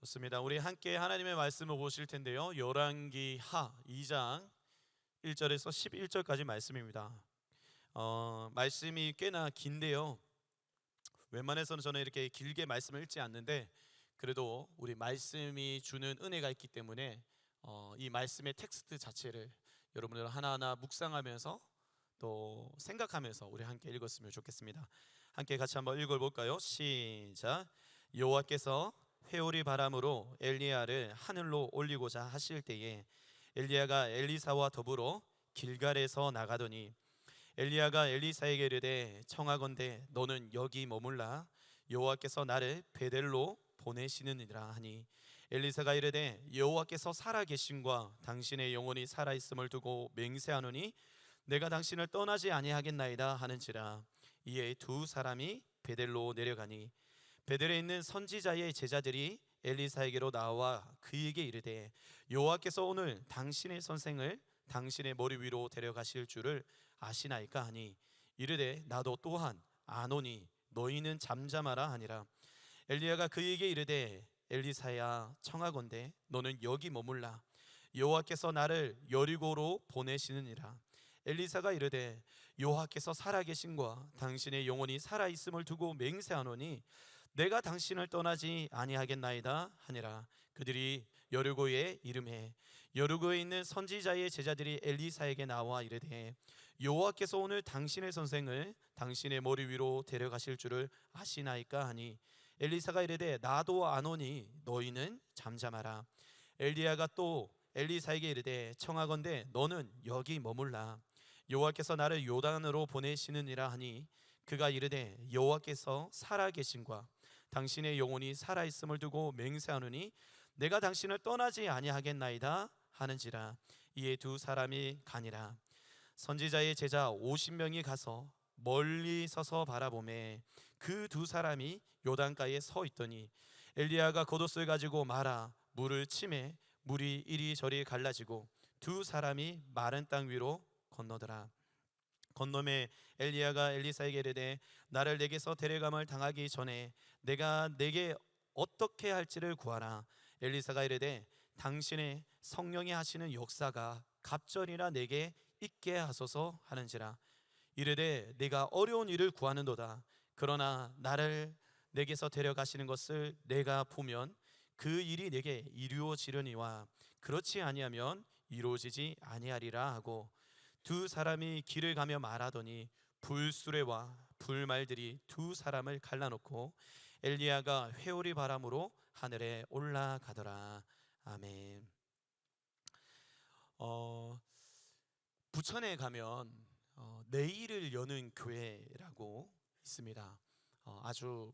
좋습니다. 우리 함께 하나님의 말씀을 보실 텐데요. 열왕기하 2장 1절에서 11절까지 말씀입니다. 말씀이 꽤나 긴데요. 웬만해서는 저는 이렇게 길게 말씀을 읽지 않는데 그래도 우리 말씀이 주는 은혜가 있기 때문에 이 말씀의 텍스트 자체를 여러분들 하나하나 묵상하면서 또 생각하면서 우리 함께 읽었으면 좋겠습니다. 함께 같이 한번 읽어볼까요? 시작. 여호와께서 회오리 바람으로 엘리야를 하늘로 올리고자 하실 때에 엘리야가 엘리사와 더불어 길갈에서 나가더니 엘리야가 엘리사에게 이르되 청하건대 너는 여기 머물라 여호와께서 나를 베델로 보내시느니라 하니 엘리사가 이르되 여호와께서 살아계심과 당신의 영혼이 살아있음을 두고 맹세하노니 내가 당신을 떠나지 아니하겠나이다 하는지라. 이에 두 사람이 베델로 내려가니 베델에 있는 선지자의 제자들이 엘리사에게로 나와 그에게 이르되 여호와께서 오늘 당신의 선생을 당신의 머리 위로 데려가실 줄을 아시나이까 하니 이르되 나도 또한 아노니 너희는 잠잠하라 하니라. 엘리야가 그에게 이르되 엘리사야 청하건대 너는 여기 머물라 여호와께서 나를 여리고로 보내시느니라. 엘리사가 이르되 여호와께서 살아계신과 당신의 영혼이 살아있음을 두고 맹세하노니 내가 당신을 떠나지 아니하겠나이다 하니라. 그들이 여리고에 이름해 여리고에 있는 선지자의 제자들이 엘리사에게 나와 이르되 여호와께서 오늘 당신의 선생을 당신의 머리 위로 데려가실 줄을 아시나이까 하니 엘리사가 이르되 나도 아노니 너희는 잠잠하라. 엘리야가 또 엘리사에게 이르되 청하건대 너는 여기 머물라 여호와께서 나를 요단으로 보내시느니라 하니 그가 이르되 여호와께서 살아계신과 당신의 영혼이 살아있음을 두고 맹세하노니 내가 당신을 떠나지 아니하겠나이다 하는지라. 이에 두 사람이 가니라. 선지자의 제자 50명이 가서 멀리 서서 바라보매 그 두 사람이 요단가에 서 있더니 엘리야가 겉옷을 가지고 말아 물을 치매 물이 이리저리 갈라지고 두 사람이 마른 땅 위로 건너더라. 건너매 엘리야가 엘리사에게 이르되 나를 내게서 데려감을 당하기 전에 내가 내게 어떻게 할지를 구하라. 엘리사가 이르되 당신의 성령이 하시는 역사가 갑절이나 내게 있게 하소서 하는지라. 이르되 내가 어려운 일을 구하는도다. 그러나 나를 내게서 데려가시는 것을 내가 보면 그 일이 내게 이루어지려니와 그렇지 아니하면 이루어지지 아니하리라 하고 두 사람이 길을 가며 말하더니 불수레와 불말들이 두 사람을 갈라놓고 엘리야가 회오리 바람으로 하늘에 올라가더라. 아멘. 부천에 가면 내일을 여는 교회라고 있습니다. 아주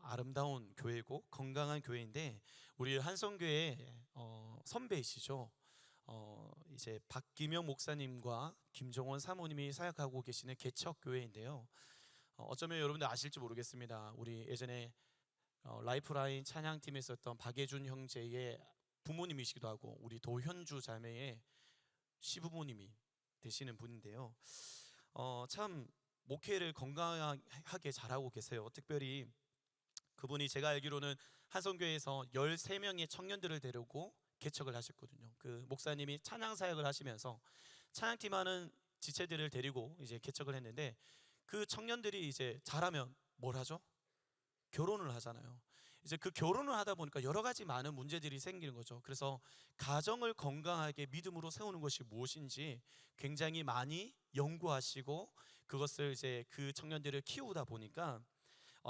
아름다운 교회고 건강한 교회인데 우리 한성교회 선배이시죠. 이제 박기명 목사님과 김정원 사모님이 사역하고 계시는 개척교회인데요. 어쩌면 여러분들 아실지 모르겠습니다. 우리 예전에 라이프라인 찬양팀에 있었던 박예준 형제의 부모님이시기도 하고 우리 도현주 자매의 시부모님이 되시는 분인데요. 참 목회를 건강하게 잘하고 계세요. 특별히 그분이 제가 알기로는 한성교회에서 13명의 청년들을 데리고 개척을 하셨거든요. 그 목사님이 찬양 사역을 하시면서 찬양팀 하는 지체들을 데리고 이제 개척을 했는데 그 청년들이 이제 잘하면 뭘 하죠? 결혼을 하잖아요. 이제 그 결혼을 하다 보니까 여러 가지 많은 문제들이 생기는 거죠. 그래서 가정을 건강하게 믿음으로 세우는 것이 무엇인지 굉장히 많이 연구하시고 그것을 이제 그 청년들을 키우다 보니까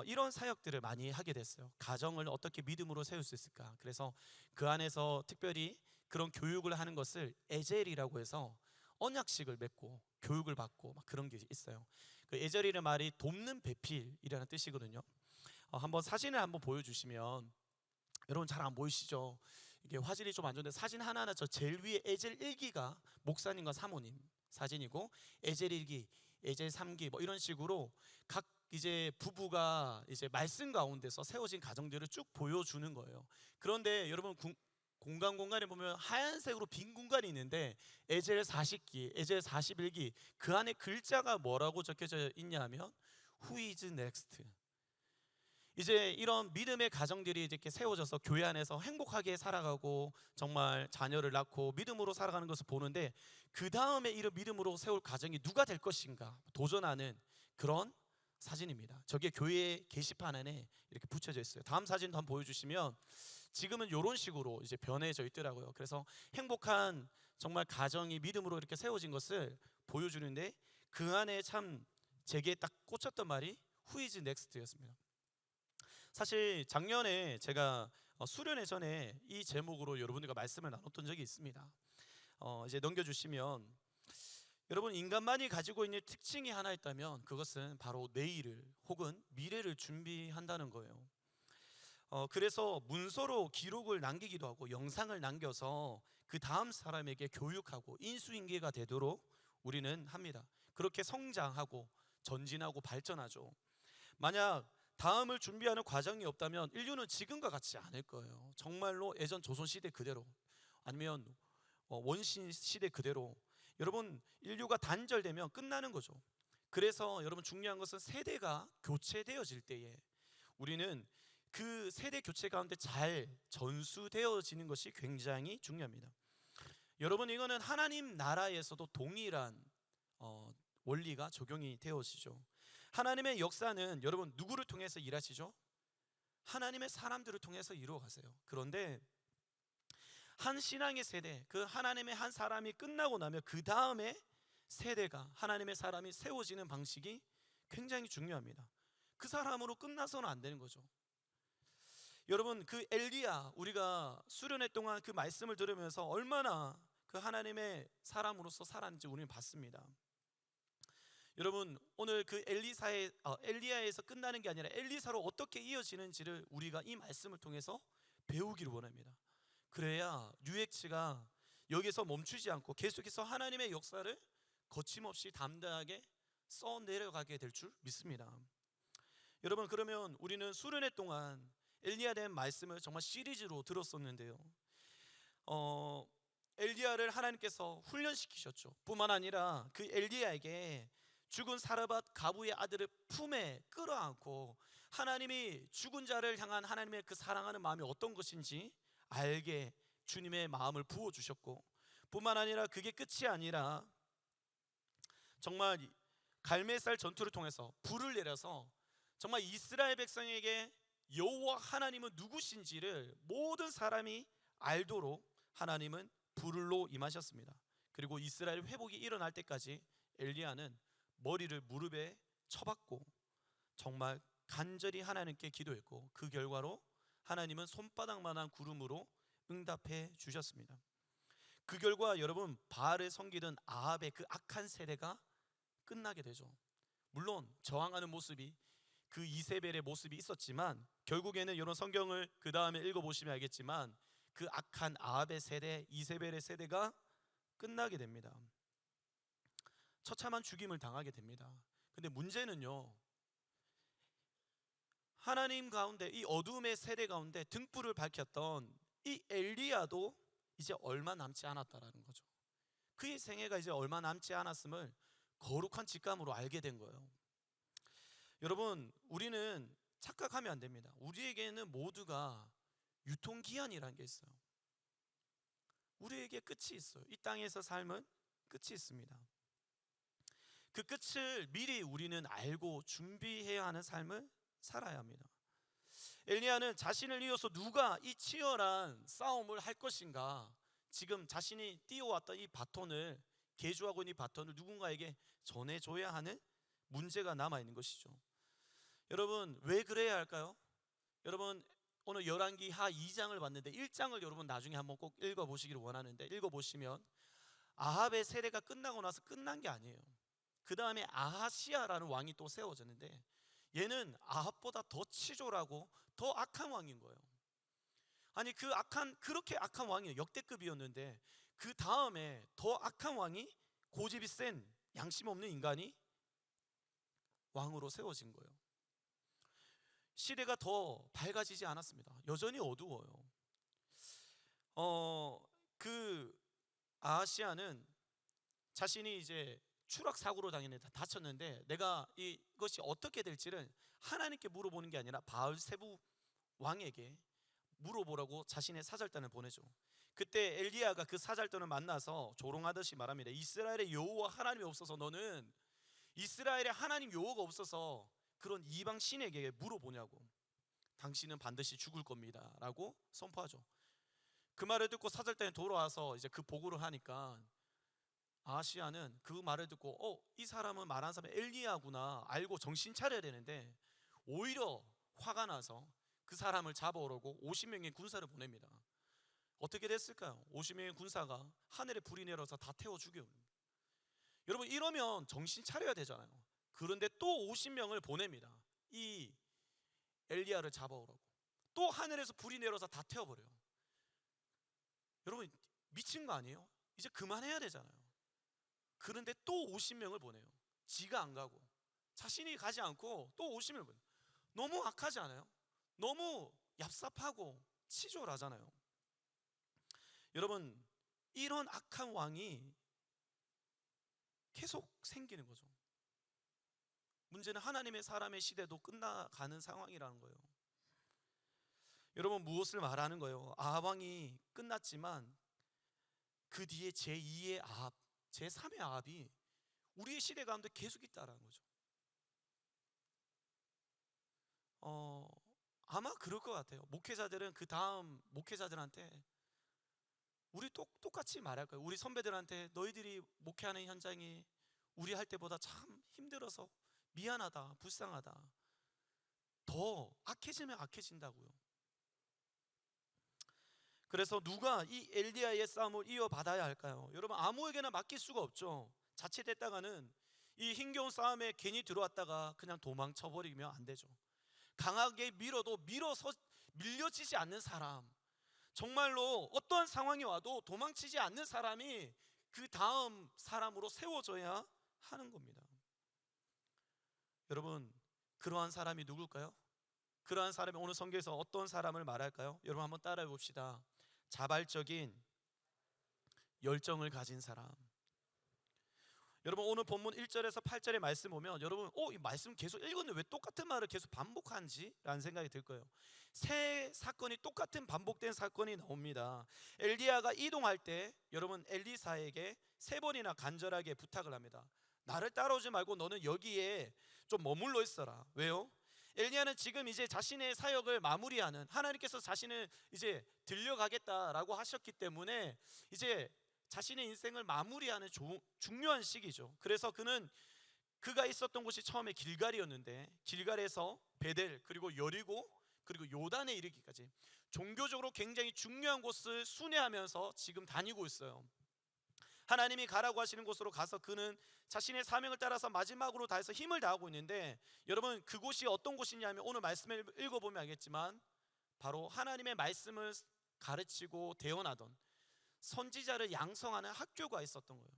이런 사역들을 많이 하게 됐어요. 가정을 어떻게 믿음으로 세울 수 있을까. 그래서 그 안에서 특별히 그런 교육을 하는 것을 에젤이라고 해서 언약식을 맺고 교육을 받고 막 그런 게 있어요. 그 에젤이라는 말이 돕는 배필이라는 뜻이거든요. 한번 사진을 한번 보여주시면 여러분 잘 안 보이시죠? 이게 화질이 좀 안 좋은데 사진 하나하나 저 제일 위에 에젤 1기가 목사님과 사모님 사진이고 에젤 1기, 에젤 3기 뭐 이런 식으로 각 이제 부부가 이제 말씀 가운데서 세워진 가정들을 쭉 보여주는 거예요. 그런데 여러분 공간에 보면 하얀색으로 빈 공간이 있는데 에젤 40기, 에젤 41기 그 안에 글자가 뭐라고 적혀져 있냐 하면 Who is next? 이제 이런 믿음의 가정들이 이렇게 세워져서 교회 안에서 행복하게 살아가고 정말 자녀를 낳고 믿음으로 살아가는 것을 보는데, 그 다음에 이런 믿음으로 세울 가정이 누가 될 것인가 도전하는 그런 사진입니다. 저게 교회 게시판 안에 이렇게 붙여져 있어요. 다음 사진도 한번 보여주시면, 지금은 이런 식으로 이제 변해져 있더라고요. 그래서 행복한 정말 가정이 믿음으로 이렇게 세워진 것을 보여주는데, 그 안에 참 제게 딱 꽂혔던 말이 Who is next였습니다. 사실 작년에 제가 수련회 전에 이 제목으로 여러분들과 말씀을 나눴던 적이 있습니다. 이제 넘겨주시면, 여러분, 인간만이 가지고 있는 특징이 하나 있다면 그것은 바로 내일을 혹은 미래를 준비한다는 거예요. 그래서 문서로 기록을 남기기도 하고 영상을 남겨서 그 다음 사람에게 교육하고 인수인계가 되도록 우리는 합니다. 그렇게 성장하고 전진하고 발전하죠. 만약 다음을 준비하는 과정이 없다면 인류는 지금과 같지 않을 거예요. 정말로 예전 조선시대 그대로, 아니면 원신 시대 그대로, 여러분, 인류가 단절되면 끝나는 거죠. 그래서 여러분, 중요한 것은 세대가 교체되어질 때에 우리는 그 세대 교체 가운데 잘 전수되어지는 것이 굉장히 중요합니다. 여러분, 이거는 하나님 나라에서도 동일한 원리가 적용이 되어지죠. 하나님의 역사는 여러분 누구를 통해서 일하시죠? 하나님의 사람들을 통해서 이루어가세요. 그런데 한 신앙의 세대, 그 하나님의 한 사람이 끝나고 나면 그 다음에 세대가 하나님의 사람이 세워지는 방식이 굉장히 중요합니다. 그 사람으로 끝나서는 안 되는 거죠. 여러분, 그 엘리야, 우리가 수련회 동안 그 말씀을 들으면서 얼마나 그 하나님의 사람으로서 살았는지 우리는 봤습니다. 여러분, 오늘 그 엘리야에서 끝나는 게 아니라 엘리사로 어떻게 이어지는지를 우리가 이 말씀을 통해서 배우기를 원합니다. 그래야 UX가 여기서 멈추지 않고 계속해서 하나님의 역사를 거침없이 담대하게 써 내려가게 될 줄 믿습니다. 여러분, 그러면 우리는 수련회 동안 엘리야에 대한 말씀을 정말 시리즈로 들었었는데요, 엘리야를 하나님께서 훈련시키셨죠. 뿐만 아니라 그 엘리야에게 죽은 사르밧 가부의 아들을 품에 끌어안고 하나님이 죽은 자를 향한 하나님의 그 사랑하는 마음이 어떤 것인지 알게 주님의 마음을 부어주셨고, 뿐만 아니라 그게 끝이 아니라 정말 갈멜살 전투를 통해서 불을 내려서 정말 이스라엘 백성에게 여호와 하나님은 누구신지를 모든 사람이 알도록 하나님은 불로 임하셨습니다. 그리고 이스라엘 회복이 일어날 때까지 엘리야는 머리를 무릎에 쳐박고 정말 간절히 하나님께 기도했고, 그 결과로 하나님은 손바닥만한 구름으로 응답해 주셨습니다. 그 결과 여러분, 바알을 섬기던 아합의 그 악한 세대가 끝나게 되죠. 물론 저항하는 모습이, 그 이세벨의 모습이 있었지만 결국에는 여러분, 성경을 그 다음에 읽어보시면 알겠지만 그 악한 아합의 세대, 이세벨의 세대가 끝나게 됩니다. 처참한 죽임을 당하게 됩니다. 근데 문제는요, 하나님 가운데 이 어둠의 세대 가운데 등불을 밝혔던 이 엘리야도 이제 얼마 남지 않았다라는 거죠. 그의 생애가 이제 얼마 남지 않았음을 거룩한 직감으로 알게 된 거예요. 여러분, 우리는 착각하면 안 됩니다. 우리에게는 모두가 유통기한이라는 게 있어요. 우리에게 끝이 있어요. 이 땅에서 삶은 끝이 있습니다. 그 끝을 미리 우리는 알고 준비해야 하는 삶을 살아야 합니다. 엘리야는 자신을 이어서 누가 이 치열한 싸움을 할 것인가, 지금 자신이 띄워왔던 이 바톤을, 계주하고 있는 이 바톤을 누군가에게 전해줘야 하는 문제가 남아있는 것이죠. 여러분, 왜 그래야 할까요? 여러분, 오늘 열왕기하 2장을 봤는데 1장을 여러분 나중에 한번 꼭 읽어보시기를 원하는데, 읽어보시면 아합의 세대가 끝나고 나서 끝난 게 아니에요. 그 다음에 아하시아라는 왕이 또 세워졌는데, 얘는 아합보다 더 치졸하고 더 악한 왕인 거예요. 아니, 그렇게 악한 왕이 역대급이었는데 그 다음에 더 악한 왕이, 고집이 센 양심 없는 인간이 왕으로 세워진 거예요. 시대가 더 밝아지지 않았습니다. 여전히 어두워요. 그 아하시아는 자신이 이제 추락 사고로 당했는데 다쳤는데 내가 이것이 어떻게 될지를 하나님께 물어보는 게 아니라 바알세부 왕에게 물어보라고 자신의 사절단을 보내죠. 그때 엘리야가 그 사절단을 만나서 조롱하듯이 말합니다. 이스라엘의 여호와 하나님이 없어서 너는 이스라엘의 하나님 여호와가 없어서 그런 이방 신에게 물어보냐고. 당신은 반드시 죽을 겁니다 라고 선포하죠. 그 말을 듣고 사절단이 돌아와서 이제 그 보고를 하니까 아하시야는 그 말을 듣고 이 사람은 말한 사람이 엘리야구나 알고 정신 차려야 되는데 오히려 화가 나서 그 사람을 잡아오려고 50명의 군사를 보냅니다. 어떻게 됐을까요? 50명의 군사가 하늘에 불이 내려서 다 태워 죽여요. 여러분, 이러면 정신 차려야 되잖아요. 그런데 또 50명을 보냅니다. 이 엘리야를 잡아오라고. 또 하늘에서 불이 내려서 다 태워버려요. 여러분, 미친 거 아니에요? 이제 그만해야 되잖아요. 그런데 또 50명을 보내요. 지가 안 가고 자신이 가지 않고 또 50명을 보내요. 너무 악하지 않아요? 너무 얍삽하고 치졸하잖아요. 여러분, 이런 악한 왕이 계속 생기는 거죠. 문제는 하나님의 사람의 시대도 끝나가는 상황이라는 거예요. 여러분, 무엇을 말하는 거예요? 아합 왕이 끝났지만 그 뒤에 제2의 아합, 제3의 아합이 우리의 시대 가운데 계속 있다라는 거죠. 아마 그럴 것 같아요. 목회자들은 그 다음 목회자들한테 우리 똑같이 말할 거예요. 우리 선배들한테 너희들이 목회하는 현장이 우리 할 때보다 참 힘들어서 미안하다, 불쌍하다. 더 악해지면 악해진다고요. 그래서 누가 이 엘리야의 싸움을 이어받아야 할까요? 여러분, 아무에게나 맡길 수가 없죠. 자칫했다가는 이 힘겨운 싸움에 괜히 들어왔다가 그냥 도망쳐버리면 안 되죠. 강하게 밀어도 밀려지지 않는 사람, 정말로 어떠한 상황이 와도 도망치지 않는 사람이 그 다음 사람으로 세워져야 하는 겁니다. 여러분, 그러한 사람이 누굴까요? 그러한 사람이 오늘 성경에서 어떤 사람을 말할까요? 여러분, 한번 따라해 봅시다. 자발적인 열정을 가진 사람. 여러분, 오늘 본문 1절에서 8절의 말씀 보면 여러분, 이 말씀 계속 읽었는데 왜 똑같은 말을 계속 반복하는지 라는 생각이 들 거예요. 새 사건이, 똑같은 반복된 사건이 나옵니다. 엘리야가 이동할 때 여러분, 엘리사에게 3번이나 간절하게 부탁을 합니다. 나를 따라오지 말고 너는 여기에 좀 머물러 있어라. 왜요? 엘리야는 지금 이제 자신의 사역을 마무리하는, 하나님께서 자신을 이제 들려가겠다라고 하셨기 때문에 이제 자신의 인생을 마무리하는 중요한 시기죠. 그래서 그가 있었던 곳이 처음에 길갈이었는데 길갈에서 베델, 그리고 여리고, 그리고 요단에 이르기까지 종교적으로 굉장히 중요한 곳을 순회하면서 지금 다니고 있어요. 하나님이 가라고 하시는 곳으로 가서 그는 자신의 사명을 따라서 마지막으로 다해서 힘을 다하고 있는데, 여러분, 그곳이 어떤 곳이냐면 오늘 말씀을 읽어보면 알겠지만 바로 하나님의 말씀을 가르치고 대언하던 선지자를 양성하는 학교가 있었던 거예요.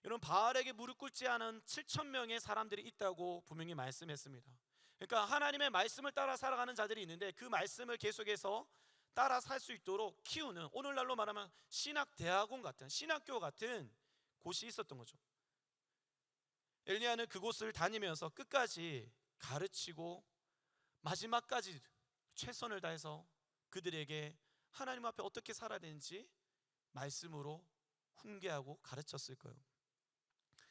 여러분, 바알에게 무릎 꿇지 않은 7,000명의 사람들이 있다고 분명히 말씀했습니다. 그러니까 하나님의 말씀을 따라 살아가는 자들이 있는데 그 말씀을 계속해서 따라 살 수 있도록 키우는, 오늘날로 말하면 신학대학원 같은, 신학교 같은 곳이 있었던 거죠. 엘리야는 그곳을 다니면서 끝까지 가르치고 마지막까지 최선을 다해서 그들에게 하나님 앞에 어떻게 살아야 되는지 말씀으로 훈계하고 가르쳤을 거예요.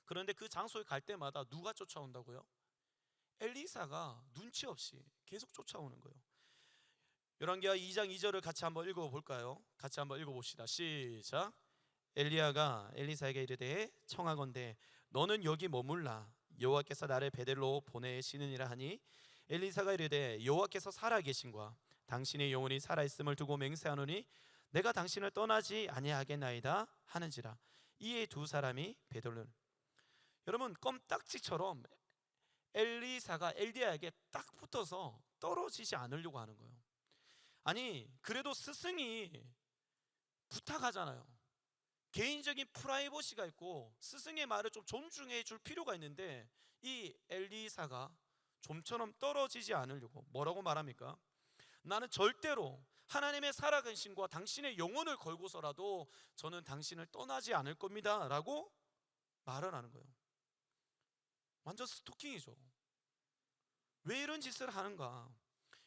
그런데 그 장소에 갈 때마다 누가 쫓아온다고요? 엘리사가 눈치 없이 계속 쫓아오는 거예요. 열왕기하 2장 2절을 같이 한번 읽어볼까요? 같이 한번 읽어봅시다. 시작. 엘리야가 엘리사에게 이르되 청하건대 너는 여기 머물라. 여호와께서 나를 베델로 보내시느니라 하니 엘리사가 이르되 여호와께서 살아계신과 당신의 영혼이 살아있음을 두고 맹세하노니 내가 당신을 떠나지 아니하겠나이다 하는지라. 이에 두 사람이 베델로, 여러분, 껌딱지처럼 엘리사가 엘리야에게 딱 붙어서 떨어지지 않으려고 하는 거예요. 아니, 그래도 스승이 부탁하잖아요. 개인적인 프라이버시가 있고 스승의 말을 좀 존중해 줄 필요가 있는데 이 엘리사가 좀처럼 떨어지지 않으려고 뭐라고 말합니까? 나는 절대로 하나님의 살아계심과 당신의 영혼을 걸고서라도 저는 당신을 떠나지 않을 겁니다 라고 말을 하는 거예요. 완전 스토킹이죠. 왜 이런 짓을 하는가?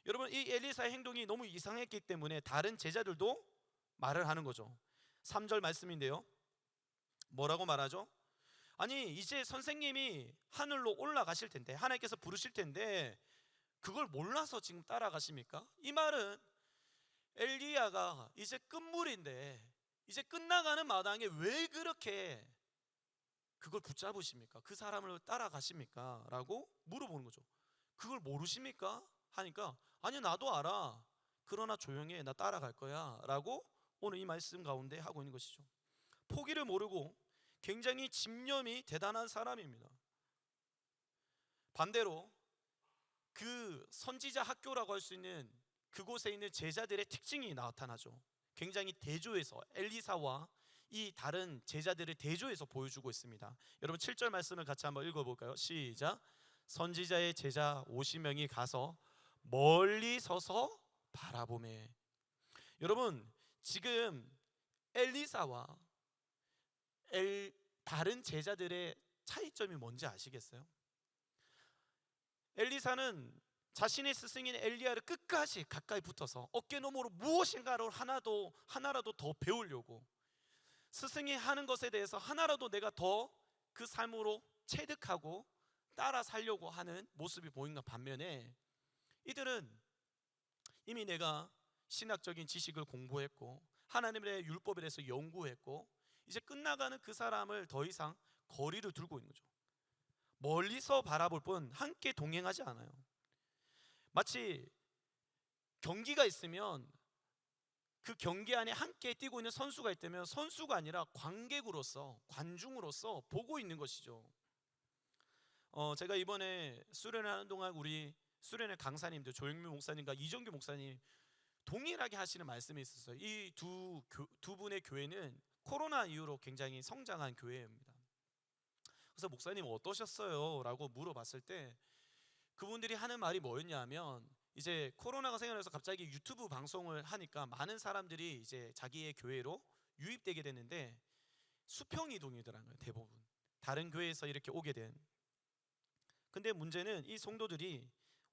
여러분, 이 엘리사의 행동이 너무 이상했기 때문에 다른 제자들도 말을 하는 거죠. 3절 말씀인데요, 뭐라고 말하죠? 아니, 이제 선생님이 하늘로 올라가실 텐데, 하나님께서 부르실 텐데 그걸 몰라서 지금 따라가십니까? 이 말은 엘리야가 이제 끝물인데, 이제 끝나가는 마당에 왜 그렇게 그걸 붙잡으십니까? 그 사람을 따라가십니까? 라고 물어보는 거죠. 그걸 모르십니까? 하니까 아니, 나도 알아. 그러나 조용히 해. 나 따라갈 거야. 라고 오늘 이 말씀 가운데 하고 있는 것이죠. 포기를 모르고 굉장히 집념이 대단한 사람입니다. 반대로 그 선지자 학교라고 할 수 있는 그곳에 있는 제자들의 특징이 나타나죠. 굉장히 대조해서 엘리사와 이 다른 제자들을 대조해서 보여주고 있습니다. 여러분, 7절 말씀을 같이 한번 읽어볼까요? 시작. 선지자의 제자 50명이 가서 멀리 서서 바라보매. 여러분, 지금 엘리사와 다른 제자들의 차이점이 뭔지 아시겠어요? 엘리사는 자신의 스승인 엘리야를 끝까지 가까이 붙어서 어깨너머로 무엇인가를 하나라도 더 배우려고, 스승이 하는 것에 대해서 하나라도 내가 더 그 삶으로 체득하고 따라 살려고 하는 모습이 보이는 반면에, 이들은 이미 내가 신학적인 지식을 공부했고 하나님의 율법에 대해서 연구했고 이제 끝나가는 그 사람을 더 이상 거리를 두고 있는 거죠. 멀리서 바라볼 뿐 함께 동행하지 않아요. 마치 경기가 있으면 그 경기 안에 함께 뛰고 있는 선수가 있다면 선수가 아니라 관객으로서, 관중으로서 보고 있는 것이죠. 제가 이번에 수련을 하는 동안 우리 수련회 강사님들 조영민 목사님과 이정규 목사님 동일하게 하시는 말씀이 있었어요. 이 두 분의 교회는 코로나 이후로 굉장히 성장한 교회입니다. 그래서 목사님 어떠셨어요? 라고 물어봤을 때 그분들이 하는 말이 뭐였냐면, 이제 코로나가 생겨나서 갑자기 유튜브 방송을 하니까 많은 사람들이 이제 자기의 교회로 유입되게 되는데 수평 이동이더라는 거예요. 대부분 다른 교회에서 이렇게 오게 된. 근데 문제는 이 성도들이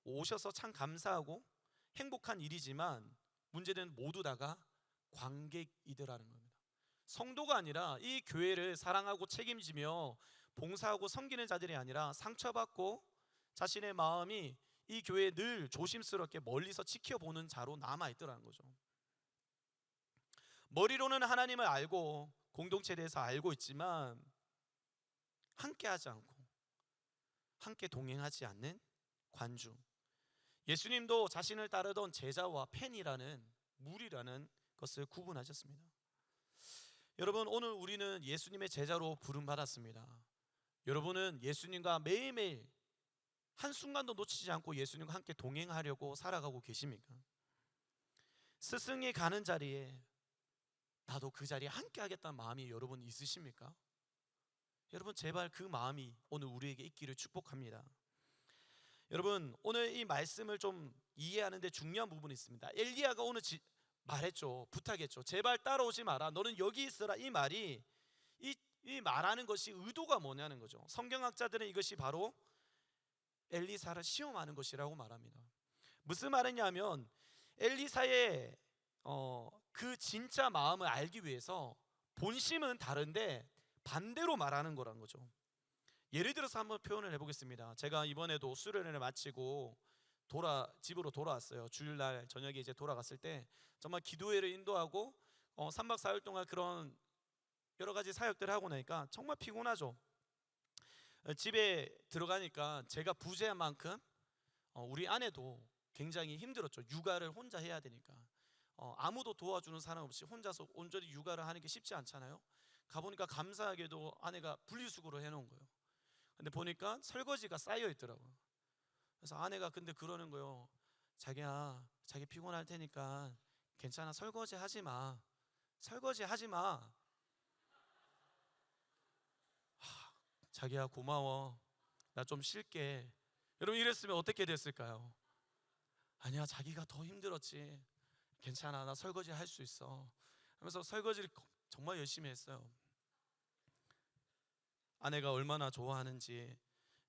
오셔서 참 감사하고 행복한 일이지만 문제는 모두 다가 관객이더라는 겁니다. 성도가 아니라 이 교회를 사랑하고 책임지며 봉사하고 섬기는 자들이 아니라 상처받고 자신의 마음이 이 교회에 늘 조심스럽게 멀리서 지켜보는 자로 남아있더라는 거죠. 머리로는 하나님을 알고 공동체에 대해서 알고 있지만 함께하지 않고 함께 동행하지 않는 관중. 예수님도 자신을 따르던 제자와 팬이라는 무리라는 것을 구분하셨습니다. 여러분, 오늘 우리는 예수님의 제자로 부름받았습니다. 여러분은 예수님과 매일매일 한순간도 놓치지 않고 예수님과 함께 동행하려고 살아가고 계십니까? 스승이 가는 자리에 나도 그 자리에 함께 하겠다는 마음이 여러분 있으십니까? 여러분, 제발 그 마음이 오늘 우리에게 있기를 축복합니다. 여러분, 오늘 이 말씀을 좀 이해하는 데 중요한 부분이 있습니다. 엘리야가 오늘 말했죠. 부탁했죠. 제발 따라오지 마라. 너는 여기 있어라. 이 말이 이 말하는 것이 의도가 뭐냐는 거죠. 성경학자들은 이것이 바로 엘리사를 시험하는 것이라고 말합니다. 무슨 말이냐면 엘리사의 그 진짜 마음을 알기 위해서 본심은 다른데 반대로 말하는 거란 거죠. 예를 들어서 한번 표현을 해보겠습니다. 제가 이번에도 수련회를 마치고 집으로 돌아왔어요. 주일날 저녁에 이제 돌아갔을 때 정말 기도회를 인도하고 3박 4일 동안 그런 여러 가지 사역들을 하고 나니까 정말 피곤하죠. 집에 들어가니까 제가 부재한 만큼 우리 아내도 굉장히 힘들었죠. 육아를 혼자 해야 되니까 아무도 도와주는 사람 없이 혼자서 온전히 육아를 하는 게 쉽지 않잖아요. 가보니까 감사하게도 아내가 분리수거를 해놓은 거예요. 근데 보니까 설거지가 쌓여 있더라고요. 그래서 아내가 근데 그러는 거예요. 자기야, 자기 피곤할 테니까 괜찮아, 설거지 하지 마. 설거지 하지 마. 자기야, 고마워. 나 좀 쉴게. 여러분, 이랬으면 어떻게 됐을까요? 아니야, 자기가 더 힘들었지. 괜찮아, 나 설거지 할 수 있어. 하면서 설거지를 정말 열심히 했어요. 아내가 얼마나 좋아하는지.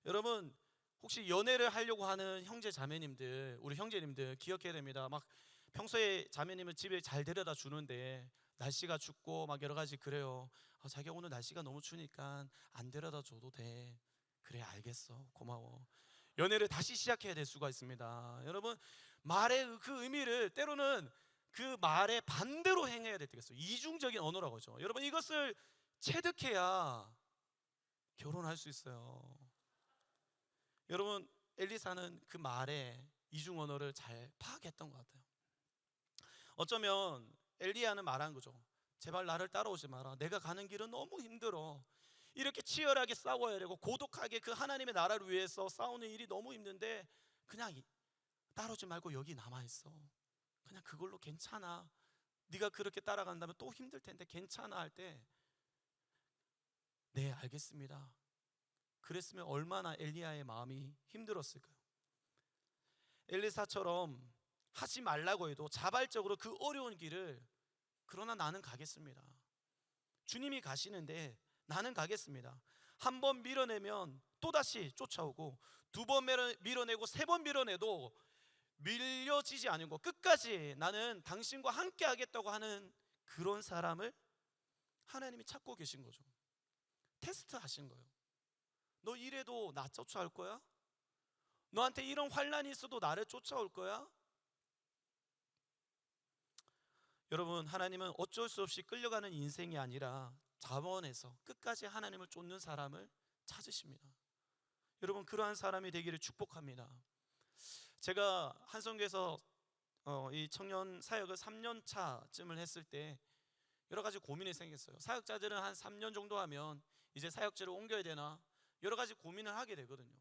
여러분 혹시 연애를 하려고 하는 형제 자매님들, 우리 형제님들 기억해야 됩니다. 막 평소에 자매님은 집에 잘 데려다 주는데 날씨가 춥고 막 여러 가지 그래요. 자기야 오늘 날씨가 너무 추니까 안 데려다 줘도 돼. 그래 알겠어 고마워. 연애를 다시 시작해야 될 수가 있습니다. 여러분 말의 그 의미를 때로는 그 말의 반대로 행해야 되겠어요. 이중적인 언어라고 하죠. 여러분 이것을 체득해야 결혼할 수 있어요. 여러분 엘리사는 그 말의 이중 언어를 잘 파악했던 것 같아요. 어쩌면 엘리야는 말한 거죠. 제발 나를 따라오지 마라. 내가 가는 길은 너무 힘들어. 이렇게 치열하게 싸워야 되고 고독하게 그 하나님의 나라를 위해서 싸우는 일이 너무 힘든데 그냥 따라오지 말고 여기 남아있어. 그냥 그걸로 괜찮아. 네가 그렇게 따라간다면 또 힘들 텐데 괜찮아 할 때 네 알겠습니다. 그랬으면 얼마나 엘리야의 마음이 힘들었을까요? 엘리사처럼 하지 말라고 해도 자발적으로 그 어려운 길을 그러나 나는 가겠습니다. 주님이 가시는데 나는 가겠습니다. 한 번 밀어내면 또다시 쫓아오고 두 번 밀어내고 세 번 밀어내도 밀려지지 않고 끝까지 나는 당신과 함께 하겠다고 하는 그런 사람을 하나님이 찾고 계신 거죠. 테스트 하신 거예요. 너 이래도 나 쫓아올 거야? 너한테 이런 환난이 있어도 나를 쫓아올 거야? 여러분 하나님은 어쩔 수 없이 끌려가는 인생이 아니라 자원해서 끝까지 하나님을 쫓는 사람을 찾으십니다. 여러분 그러한 사람이 되기를 축복합니다. 제가 한성교에서 이 청년 사역을 3년 차쯤을 했을 때 여러 가지 고민이 생겼어요. 사역자들은 한 3년 정도 하면 이제 사역지를 옮겨야 되나 여러 가지 고민을 하게 되거든요.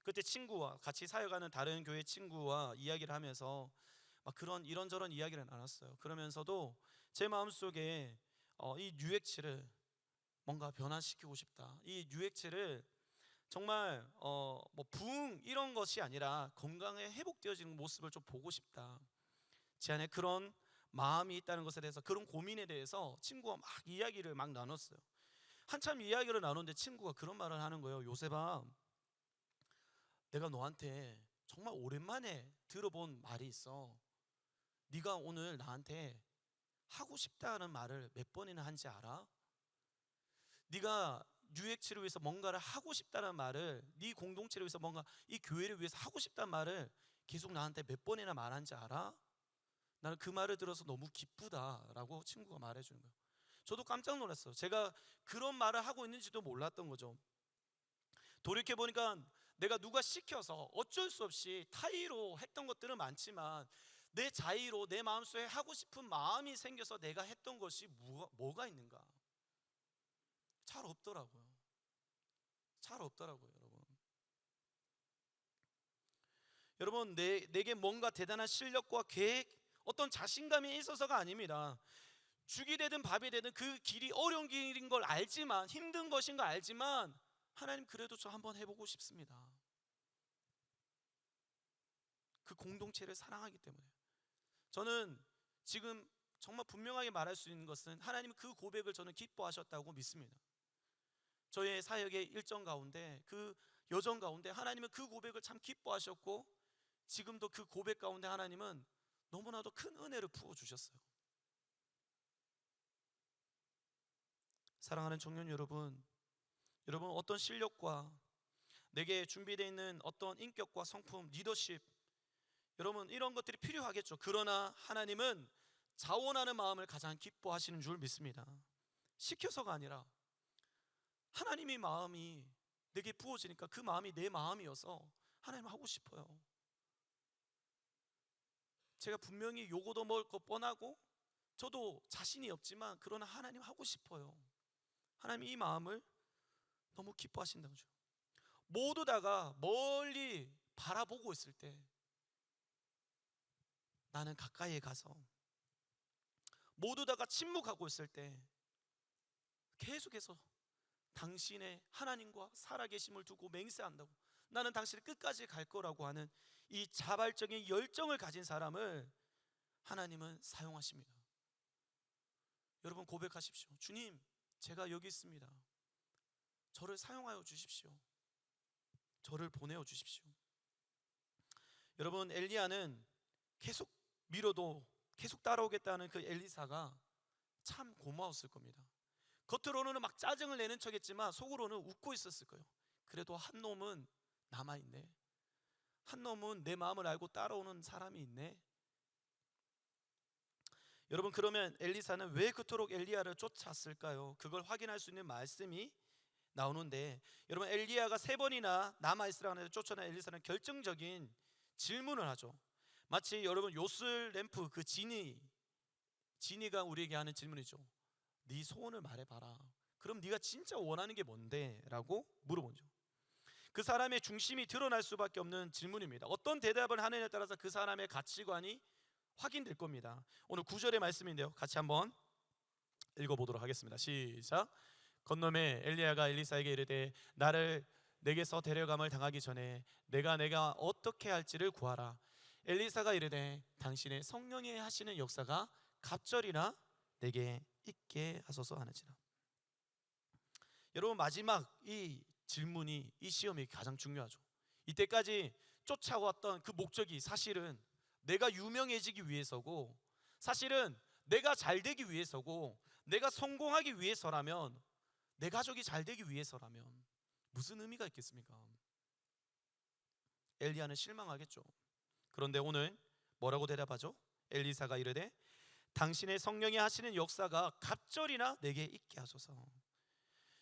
그때 친구와 같이 사역하는 다른 교회 친구와 이야기를 하면서 막 그런 이런저런 이야기를 나눴어요. 그러면서도 제 마음속에 이 뉴액치를 뭔가 변화시키고 싶다. 이 뉴액치를 정말 뭐 부흥 이런 것이 아니라 건강에 회복되어지는 모습을 좀 보고 싶다. 제 안에 그런 마음이 있다는 것에 대해서 그런 고민에 대해서 친구와 막 이야기를 막 나눴어요. 한참 이야기를 나누는데 친구가 그런 말을 하는 거예요. 요셉아, 내가 너한테 정말 오랜만에 들어본 말이 있어. 네가 오늘 나한테 하고 싶다는 말을 몇 번이나 한지 알아? 네가 뉴액치를 위해서 뭔가를 하고 싶다는 말을 네 공동체를 위해서 뭔가 이 교회를 위해서 하고 싶다는 말을 계속 나한테 몇 번이나 말한지 알아? 나는 그 말을 들어서 너무 기쁘다라고 친구가 말해주는 거예요. 저도 깜짝 놀랐어요. 제가 그런 말을 하고 있는지도 몰랐던 거죠. 돌이켜보니까 내가 누가 시켜서 어쩔 수 없이 타의로 했던 것들은 많지만 내 자의로 내 마음속에 하고 싶은 마음이 생겨서 내가 했던 것이 뭐가 있는가? 잘 없더라고요. 잘 없더라고요, 여러분. 여러분 내게 뭔가 대단한 실력과 계획, 어떤 자신감이 있어서가 아닙니다. 죽이 되든 밥이 되든 그 길이 어려운 길인 걸 알지만 힘든 것인 걸 알지만 하나님 그래도 저 한번 해보고 싶습니다. 그 공동체를 사랑하기 때문에 저는 지금 정말 분명하게 말할 수 있는 것은 하나님은 그 고백을 저는 기뻐하셨다고 믿습니다. 저의 사역의 일정 가운데 그 여정 가운데 하나님은 그 고백을 참 기뻐하셨고 지금도 그 고백 가운데 하나님은 너무나도 큰 은혜를 부어주셨어요. 사랑하는 청년 여러분, 여러분 어떤 실력과 내게 준비되어 있는 어떤 인격과 성품, 리더십, 여러분 이런 것들이 필요하겠죠. 그러나 하나님은 자원하는 마음을 가장 기뻐하시는 줄 믿습니다. 시켜서가 아니라 하나님의 마음이 내게 부어지니까 그 마음이 내 마음이어서 하나님 하고 싶어요. 제가 분명히 요거도 먹을 거 뻔하고 저도 자신이 없지만 그러나 하나님 하고 싶어요. 하나님 이 마음을 너무 기뻐하신다는 거죠. 모두 다가 멀리 바라보고 있을 때 나는 가까이에 가서, 모두 다가 침묵하고 있을 때 계속해서 당신의 하나님과 살아계심을 두고 맹세한다고, 나는 당신을 끝까지 갈 거라고 하는 이 자발적인 열정을 가진 사람을 하나님은 사용하십니다. 여러분 고백하십시오. 주님, 제가 여기 있습니다. 저를 사용하여 주십시오. 저를 보내어 주십시오. 여러분, 엘리야는 계속 밀어도 계속 따라오겠다는 그 엘리사가 참 고마웠을 겁니다. 겉으로는 막 짜증을 내는 척했지만 속으로는 웃고 있었을 거예요. 그래도 한 놈은 남아있네. 한 놈은 내 마음을 알고 따라오는 사람이 있네. 여러분, 그러면 엘리사는 왜 그토록 엘리야를 쫓았을까요? 그걸 확인할 수 있는 말씀이 나오는데, 여러분, 엘리야가 3번이나 남아있으라고 해서 쫓아낸 엘리사는 결정적인 질문을 하죠. 마치 여러분 요술 램프 그 지니가 우리에게 하는 질문이죠. 네 소원을 말해봐라. 그럼 네가 진짜 원하는 게 뭔데? 라고 물어보죠. 그 사람의 중심이 드러날 수밖에 없는 질문입니다. 어떤 대답을 하느냐에 따라서 그 사람의 가치관이 확인될 겁니다. 오늘 9절의 말씀인데요, 같이 한번 읽어보도록 하겠습니다. 시작. 건너매 엘리야가 엘리사에게 이르되 나를 내게서 데려감을 당하기 전에 내가 어떻게 할지를 구하라. 엘리사가 이르되 당신의 성령이 하시는 역사가 갑절이나 내게 있게 하소서 하는지라. 여러분, 마지막 이 질문이, 이 시험이 가장 중요하죠. 이때까지 쫓아왔던 그 목적이 사실은 내가 유명해지기 위해서고, 사실은 내가 잘 되기 위해서고, 내가 성공하기 위해서라면, 내 가족이 잘 되기 위해서라면 무슨 의미가 있겠습니까? 엘리야는 실망하겠죠. 그런데 오늘 뭐라고 대답하죠? 엘리사가 이르되 당신의 성령이 하시는 역사가 갑절이나 내게 있게 하소서.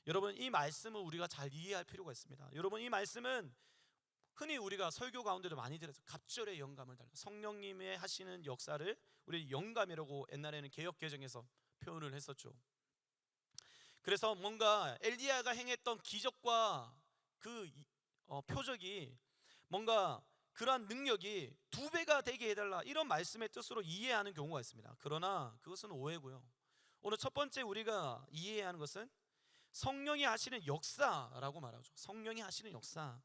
여러분, 이 말씀을 우리가 잘 이해할 필요가 있습니다. 여러분, 이 말씀은 흔히 우리가 설교 가운데도 많이 들어서 갑절의 영감을 달라, 성령님의 하시는 역사를 우리 영감이라고 옛날에는 개역개정에서 표현을 했었죠. 그래서 뭔가 엘리야가 행했던 기적과 그 표적이 뭔가 그러한 능력이 2배가 되게 해달라, 이런 말씀의 뜻으로 이해하는 경우가 있습니다. 그러나 그것은 오해고요. 오늘 첫 번째 우리가 이해해야 하는 것은 성령이 하시는 역사라고 말하죠. 성령이 하시는 역사.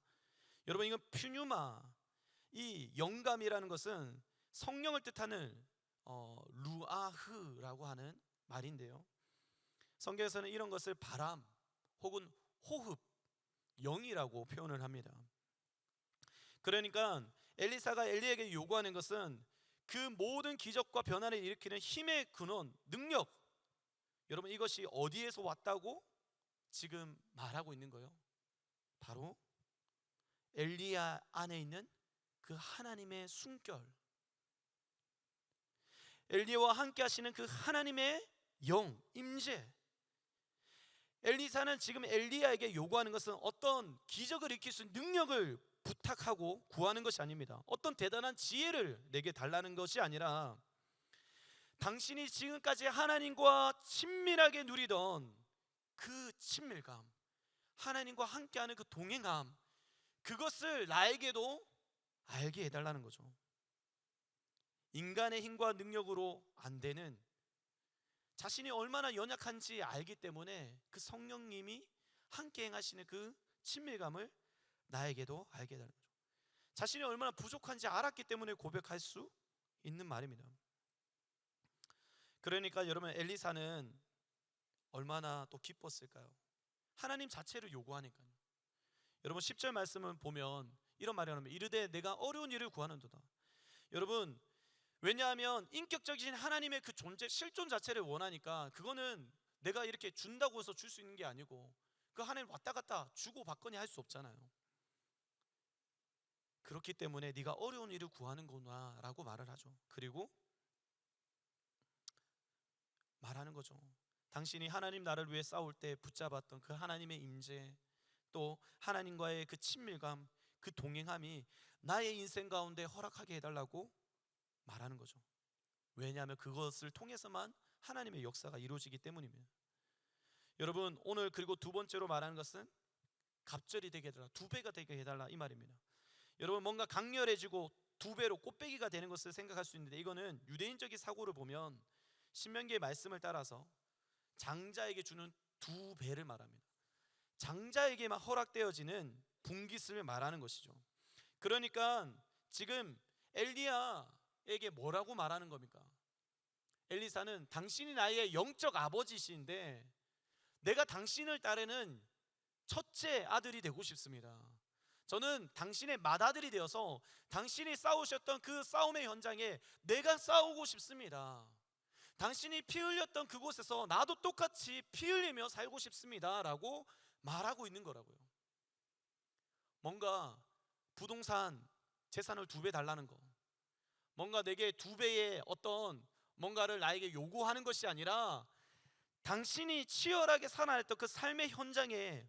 여러분, 이건 퓨뉴마, 이 영감이라는 것은 성령을 뜻하는 루아흐라고 하는 말인데요, 성경에서는 이런 것을 바람 혹은 호흡, 영이라고 표현을 합니다. 그러니까 엘리사가 엘리에게 요구하는 것은 그 모든 기적과 변화를 일으키는 힘의 근원, 능력, 여러분, 이것이 어디에서 왔다고 지금 말하고 있는 거예요? 바로 엘리야 안에 있는 그 하나님의 숨결, 엘리야와 함께 하시는 그 하나님의 영, 임재. 엘리사는 지금 엘리야에게 요구하는 것은 어떤 기적을 일으킬 수 있는 능력을 부탁하고 구하는 것이 아닙니다. 어떤 대단한 지혜를 내게 달라는 것이 아니라 당신이 지금까지 하나님과 친밀하게 누리던 그 친밀감, 하나님과 함께하는 그 동행함, 그것을 나에게도 알게 해달라는 거죠. 인간의 힘과 능력으로 안 되는, 자신이 얼마나 연약한지 알기 때문에 그 성령님이 함께 행하시는 그 친밀감을 나에게도 알게 해달라는 거죠. 자신이 얼마나 부족한지 알았기 때문에 고백할 수 있는 말입니다. 그러니까 여러분, 엘리사는 얼마나 또 기뻤을까요? 하나님 자체를 요구하니까요. 여러분, 10절 말씀을 보면 이런 말이 나옵니다. 이르되 내가 어려운 일을 구하는도다. 여러분, 왜냐하면 인격적인 하나님의 그 존재, 실존 자체를 원하니까 그거는 내가 이렇게 준다고 해서 줄 수 있는 게 아니고, 그 하나님 왔다 갔다 주고 받거니 할 수 없잖아요. 그렇기 때문에 네가 어려운 일을 구하는구나 라고 말을 하죠. 그리고 말하는 거죠. 당신이 하나님 나라를 위해 싸울 때 붙잡았던 그 하나님의 임재, 또 하나님과의 그 친밀감, 그 동행함이 나의 인생 가운데 허락하게 해달라고 말하는 거죠. 왜냐하면 그것을 통해서만 하나님의 역사가 이루어지기 때문입니다. 여러분, 오늘 그리고 두 번째로 말하는 것은 갑절이 되게 해달라, 2배가 되게 해달라, 이 말입니다. 여러분, 뭔가 강렬해지고 2배로 꽃배기가 되는 것을 생각할 수 있는데, 이거는 유대인적인 사고를 보면 신명기의 말씀을 따라서 장자에게 주는 2배를 말합니다. 장자에게만 허락되어지는 분깃을 말하는 것이죠. 그러니까 지금 엘리야에게 뭐라고 말하는 겁니까? 엘리사는 당신이 나의 영적 아버지신데 내가 당신을 따르는 첫째 아들이 되고 싶습니다. 저는 당신의 맏아들이 되어서 당신이 싸우셨던 그 싸움의 현장에 내가 싸우고 싶습니다. 당신이 피 흘렸던 그곳에서 나도 똑같이 피 흘리며 살고 싶습니다 라고 말하고 있는 거라고요. 뭔가 부동산 재산을 2배 달라는 거, 뭔가 내게 2배의 어떤 뭔가를 나에게 요구하는 것이 아니라 당신이 치열하게 살아냈던 그 삶의 현장에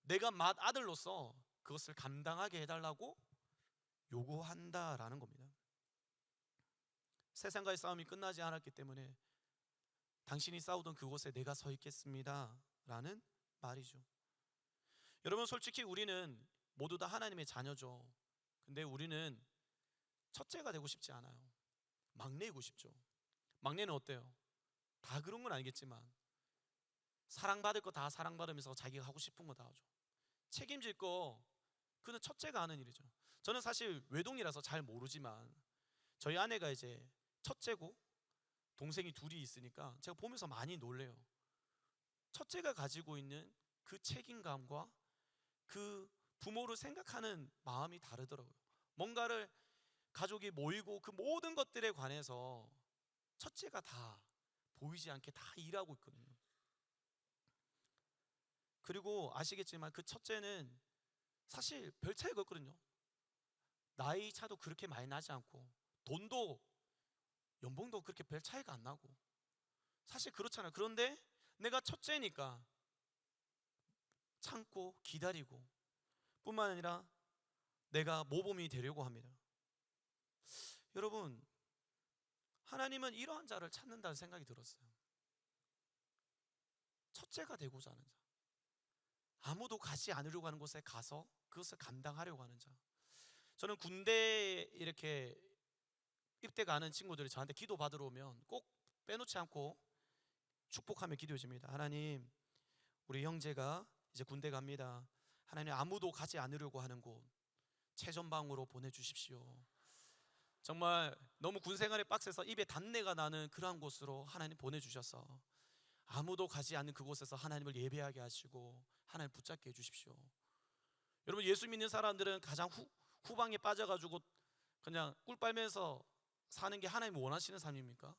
내가 맏아들로서 그것을 감당하게 해달라고 요구한다라는 겁니다. 세상과의 싸움이 끝나지 않았기 때문에 당신이 싸우던 그곳에 내가 서 있겠습니다 라는 말이죠. 여러분, 솔직히 우리는 모두 다 하나님의 자녀죠. 근데 우리는 첫째가 되고 싶지 않아요. 막내이고 싶죠. 막내는 어때요? 다 그런 건 아니겠지만 사랑받을 거 다 사랑받으면서 자기가 하고 싶은 거 다 하죠. 책임질 거 그는 첫째가 하는 일이죠. 저는 사실 외동이라서 잘 모르지만 저희 아내가 이제 첫째고 동생이 2이 있으니까 제가 보면서 많이 놀래요. 첫째가 가지고 있는 그 책임감과 그 부모를 생각하는 마음이 다르더라고요. 뭔가를 가족이 모이고 그 모든 것들에 관해서 첫째가 다 보이지 않게 다 일하고 있거든요. 그리고 아시겠지만 그 첫째는 사실 별 차이가 없거든요. 나이 차도 그렇게 많이 나지 않고 돈도 연봉도 그렇게 별 차이가 안 나고 사실 그렇잖아요. 그런데 내가 첫째니까 참고 기다리고 뿐만 아니라 내가 모범이 되려고 합니다. 여러분, 하나님은 이러한 자를 찾는다는 생각이 들었어요. 첫째가 되고자 하는 자, 아무도 가지 않으려고 하는 곳에 가서 그것을 감당하려고 하는 자. 저는 군대 이렇게 입대 가는 친구들이 저한테 기도 받으러 오면 꼭 빼놓지 않고 축복하며 기도해 줍니다. 하나님, 우리 형제가 이제 군대 갑니다. 하나님, 아무도 가지 않으려고 하는 곳 최전방으로 보내주십시오. 정말 너무 군 생활에 빡세서 입에 단내가 나는 그러한 곳으로 하나님 보내주셔서 아무도 가지 않는 그곳에서 하나님을 예배하게 하시고 하나님 붙잡게 해주십시오. 여러분, 예수 믿는 사람들은 가장 후방에 빠져가지고 그냥 꿀 빨면서 사는 게 하나님 원하시는 삶입니까?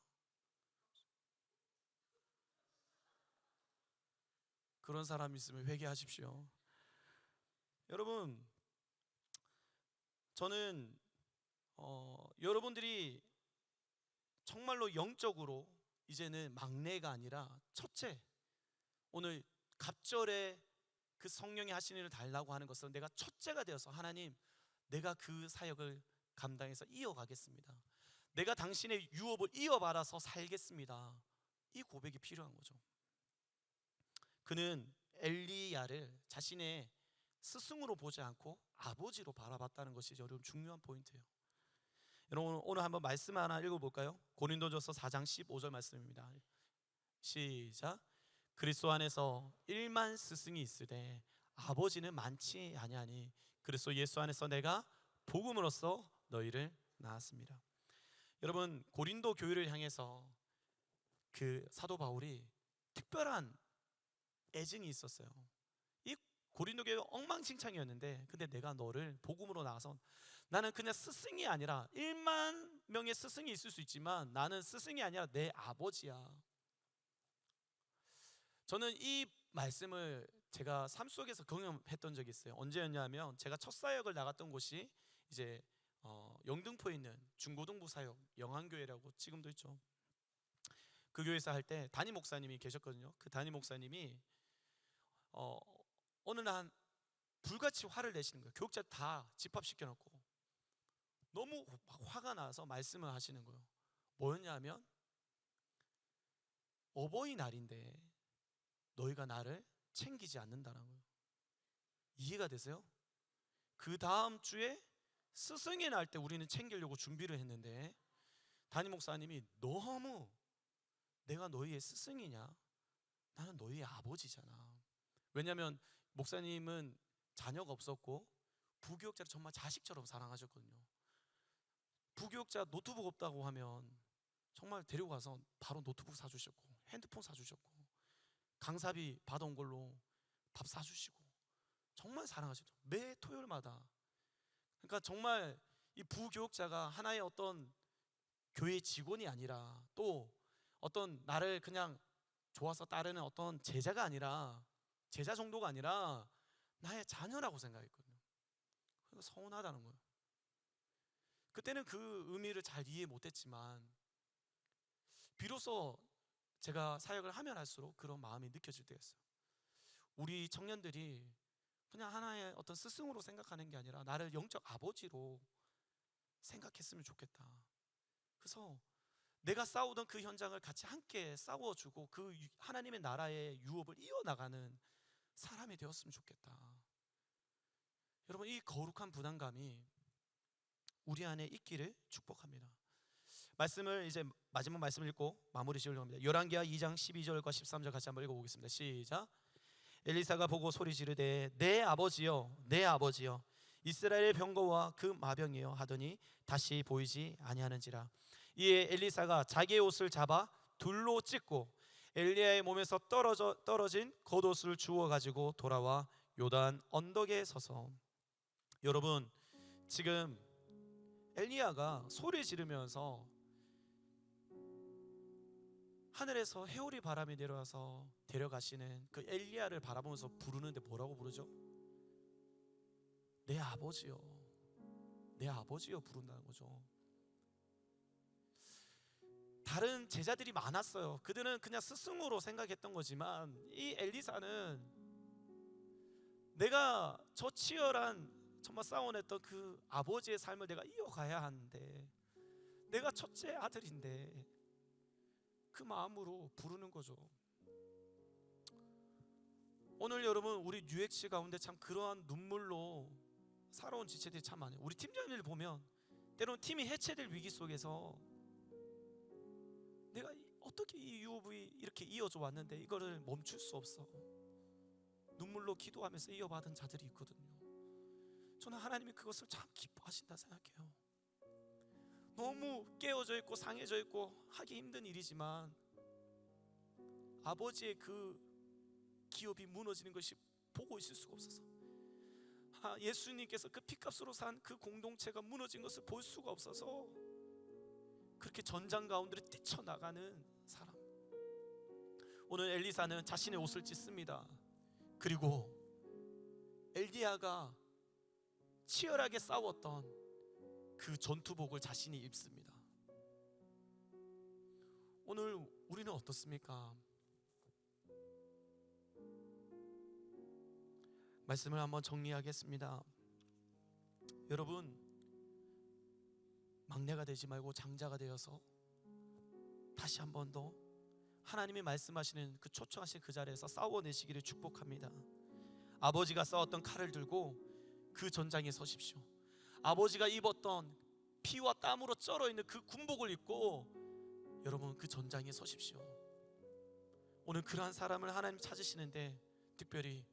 그런 사람 있으면 회개하십시오. 여러분, 저는 여러분들이 정말로 영적으로 이제는 막내가 아니라 첫째, 오늘 갑절에 그 성령이 하시는 일을 달라고 하는 것은 내가 첫째가 되어서 하나님, 내가 그 사역을 감당해서 이어가겠습니다. 내가 당신의 유업을 이어받아서 살겠습니다. 이 고백이 필요한 거죠. 그는 엘리야를 자신의 스승으로 보지 않고 아버지로 바라봤다는 것이 여러분 중요한 포인트예요. 여러분, 오늘 한번 말씀 하나 읽어볼까요? 고린도전서 4장 15절 말씀입니다. 시작. 그리스도 안에서 1만 스승이 있으되 아버지는 많지 아니하니 그리스도 예수 안에서 내가 복음으로써 너희를 낳았습니다. 여러분, 고린도 교회를 향해서 그 사도 바울이 특별한 애증이 있었어요. 이 고린도 교회가 엉망진창이었는데 근데 내가 너를 복음으로 나와서 나는 그냥 스승이 아니라 1만 명의 스승이 있을 수 있지만 나는 스승이 아니라 내 아버지야. 저는 이 말씀을 제가 삶 속에서 경험했던 적이 있어요. 언제였냐면 제가 첫 사역을 나갔던 곳이 이제 영등포에 있는 중고등부 사역 영안교회라고 지금도 있죠. 그 교회에서 할 때 담임 목사님이 계셨거든요. 그 담임 목사님이 어느 날 불같이 화를 내시는 거예요. 교육자 다 집합시켜놓고 너무 막 화가 나서 말씀을 하시는 거예요. 뭐였냐면 어버이날인데 너희가 나를 챙기지 않는다는 거예요. 이해가 되세요? 그 다음 주에 스승의 날 때 우리는 챙기려고 준비를 했는데 담임 목사님이 너무 내가 너희의 스승이냐? 나는 너희의 아버지잖아. 왜냐하면 목사님은 자녀가 없었고 부교육자를 정말 자식처럼 사랑하셨거든요. 부교육자 노트북 없다고 하면 정말 데리고 가서 바로 노트북 사주셨고 핸드폰 사주셨고 강사비 받아온 걸로 밥 사주시고 정말 사랑하시죠. 매 토요일마다. 그러니까 정말 이 부교육자가 하나의 어떤 교회 직원이 아니라 또 어떤 나를 그냥 좋아서 따르는 어떤 제자가 아니라, 제자 정도가 아니라 나의 자녀라고 생각했거든요. 그러니까 서운하다는 거예요. 그때는 그 의미를 잘 이해 못했지만 비로소 제가 사역을 하면 할수록 그런 마음이 느껴질 때가 있어요. 우리 청년들이 그냥 하나의 어떤 스승으로 생각하는 게 아니라 나를 영적 아버지로 생각했으면 좋겠다. 그래서 내가 싸우던 그 현장을 같이 함께 싸워주고 그 하나님의 나라의 유업을 이어나가는 사람이 되었으면 좋겠다. 여러분, 이 거룩한 부담감이 우리 안에 있기를 축복합니다. 말씀을 이제 마지막 말씀 읽고 마무리 지으려고 합니다. 열왕기하 2장 12절과 13절 같이 한번 읽어보겠습니다. 시작. 엘리사가 보고 소리 지르되 내 아버지여 내 아버지여 이스라엘의 병거와 그 마병이여 하더니 다시 보이지 아니하는지라. 이에 엘리사가 자기의 옷을 잡아 둘로 찢고 엘리야의 몸에서 떨어진 겉옷을 주워 가지고 돌아와 요단 언덕에 서서. 여러분, 지금 엘리야가 소리 지르면서 하늘에서 해오리 바람이 내려와서 데려가시는 그 엘리야를 바라보면서 부르는데 뭐라고 부르죠? 내 아버지요 내 아버지요 부른다는 거죠. 다른 제자들이 많았어요. 그들은 그냥 스승으로 생각했던 거지만 이 엘리사는 내가 저 치열한 정말 싸워냈던 그 아버지의 삶을 내가 이어가야 하는데, 내가 첫째 아들인데 그 마음으로 부르는 거죠. 오늘 여러분, 우리 UX 가운데 참 그러한 눈물로 살아온 지체들이 참 많아요. 우리 팀장님을 보면 때로는 팀이 해체될 위기 속에서 내가 어떻게 이 UOV 이렇게 이어져 왔는데 이거를 멈출 수 없어. 눈물로 기도하면서 이어받은 자들이 있거든요. 저는 하나님이 그것을 참 기뻐하신다 생각해요. 너무 깨어져 있고 상해져 있고 하기 힘든 일이지만 아버지의 그 기업이 무너지는 것이 보고 있을 수가 없어서, 예수님께서 그 피값으로 산 그 공동체가 무너진 것을 볼 수가 없어서 그렇게 전장 가운데로 뛰쳐나가는 사람. 오늘 엘리사는 자신의 옷을 찢습니다. 그리고 엘리야가 치열하게 싸웠던 그 전투복을 자신이 입습니다. 오늘 우리는 어떻습니까? 말씀을 한번 정리하겠습니다. 여러분, 막내가 되지 말고 장자가 되어서 다시 한 번 더 하나님이 말씀하시는 그 초청하신 그 자리에서 싸워내시기를 축복합니다. 아버지가 싸웠던 칼을 들고 그 전장에 서십시오. 아버지가 입었던 피와 땀으로 쩔어있는 그 군복을 입고 여러분 그 전장에 서십시오. 오늘 그러한 사람을 하나님 찾으시는데 특별히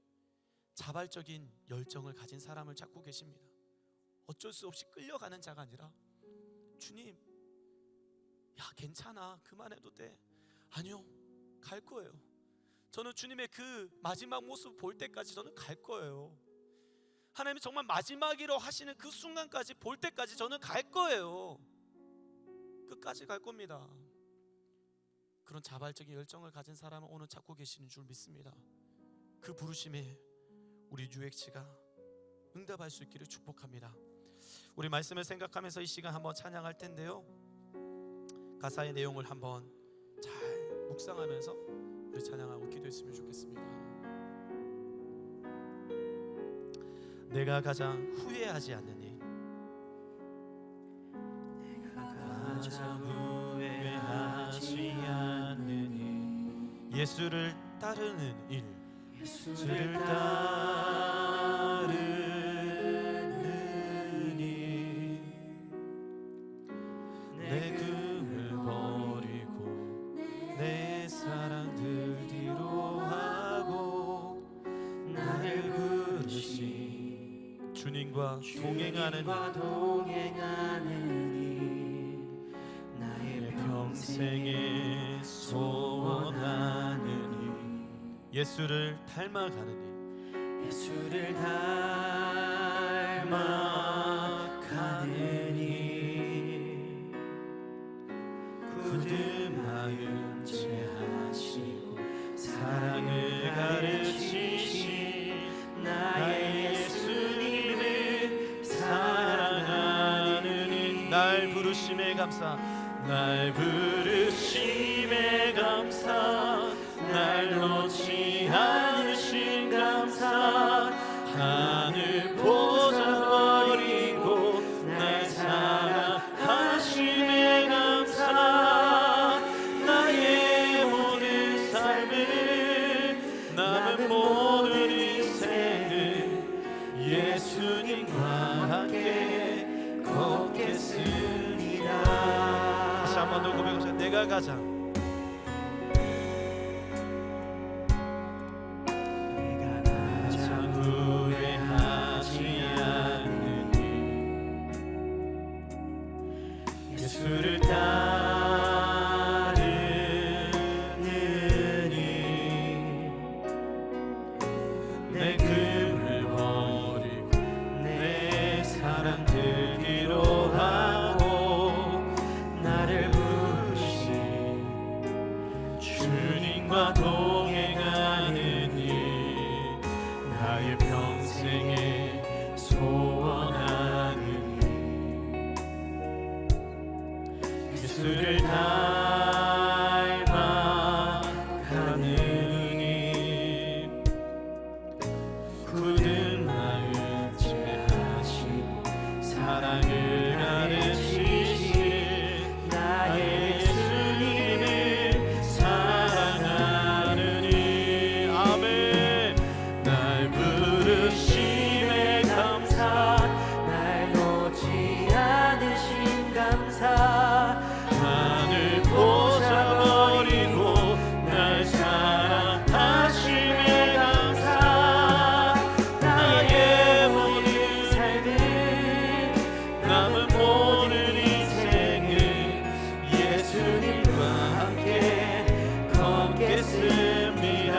자발적인 열정을 가진 사람을 찾고 계십니다. 어쩔 수 없이 끌려가는 자가 아니라 주님, 야 괜찮아 그만해도 돼. 아니요, 갈 거예요. 저는 주님의 그 마지막 모습 볼 때까지 저는 갈 거예요. 하나님이 정말 마지막이라고 하시는 그 순간까지 볼 때까지 저는 갈 거예요. 끝까지 갈 겁니다. 그런 자발적인 열정을 가진 사람은 오늘 찾고 계시는 줄 믿습니다. 그 부르심에 우리 UX가 응답할 수 있기를 축복합니다. 우리 말씀을 생각하면서 이 시간 한번 찬양할 텐데요, 가사의 내용을 한번 잘 묵상하면서 우리 찬양하고 기도했으면 좋겠습니다. 내가 가장 후회하지 않는 일, 내가 가장 후회하지 않는 일, 예수를 따르는 일, 예수를 따르는 일, 내 금을 버리고 내 사랑들 뒤로 하고 나를 부르신 주님과 동행하는 일, 나의 평생에 소원하는 일, 예수를 닮아가는 일, 예수를 닮아가느니 굳은 마음 채하시고 사랑을 가르치신 나의 예수님을 사랑하느니 날 부르심에 감사 날 부르심에 감사 날 놓지 않으신 감사 하늘 보좌 버리고 날 사랑하심에 감사 나의 모든 삶을 남은 모든 인생을 예수님과 함께 걷겠습니다. 다시 한 번 더 고백하자. 내가 가장 예수를 따르느니 내 금을 버리고 내 사랑 들기로 하고 나를 부르신 주님과 동행하느니 나의 평생의 소원하느니 예수를 닮아가느니 굳은 마음 채하시고 사랑을 가르치신 나의 예수님을 사랑하느니 아멘. 날 부르심에 감사 날 놓지 않으신 감사 하늘 보좌 버리고 날 사랑하심에 감사 나의 모든 삶을 남은 모든 인생을 예수님과 함께 걷겠습니다.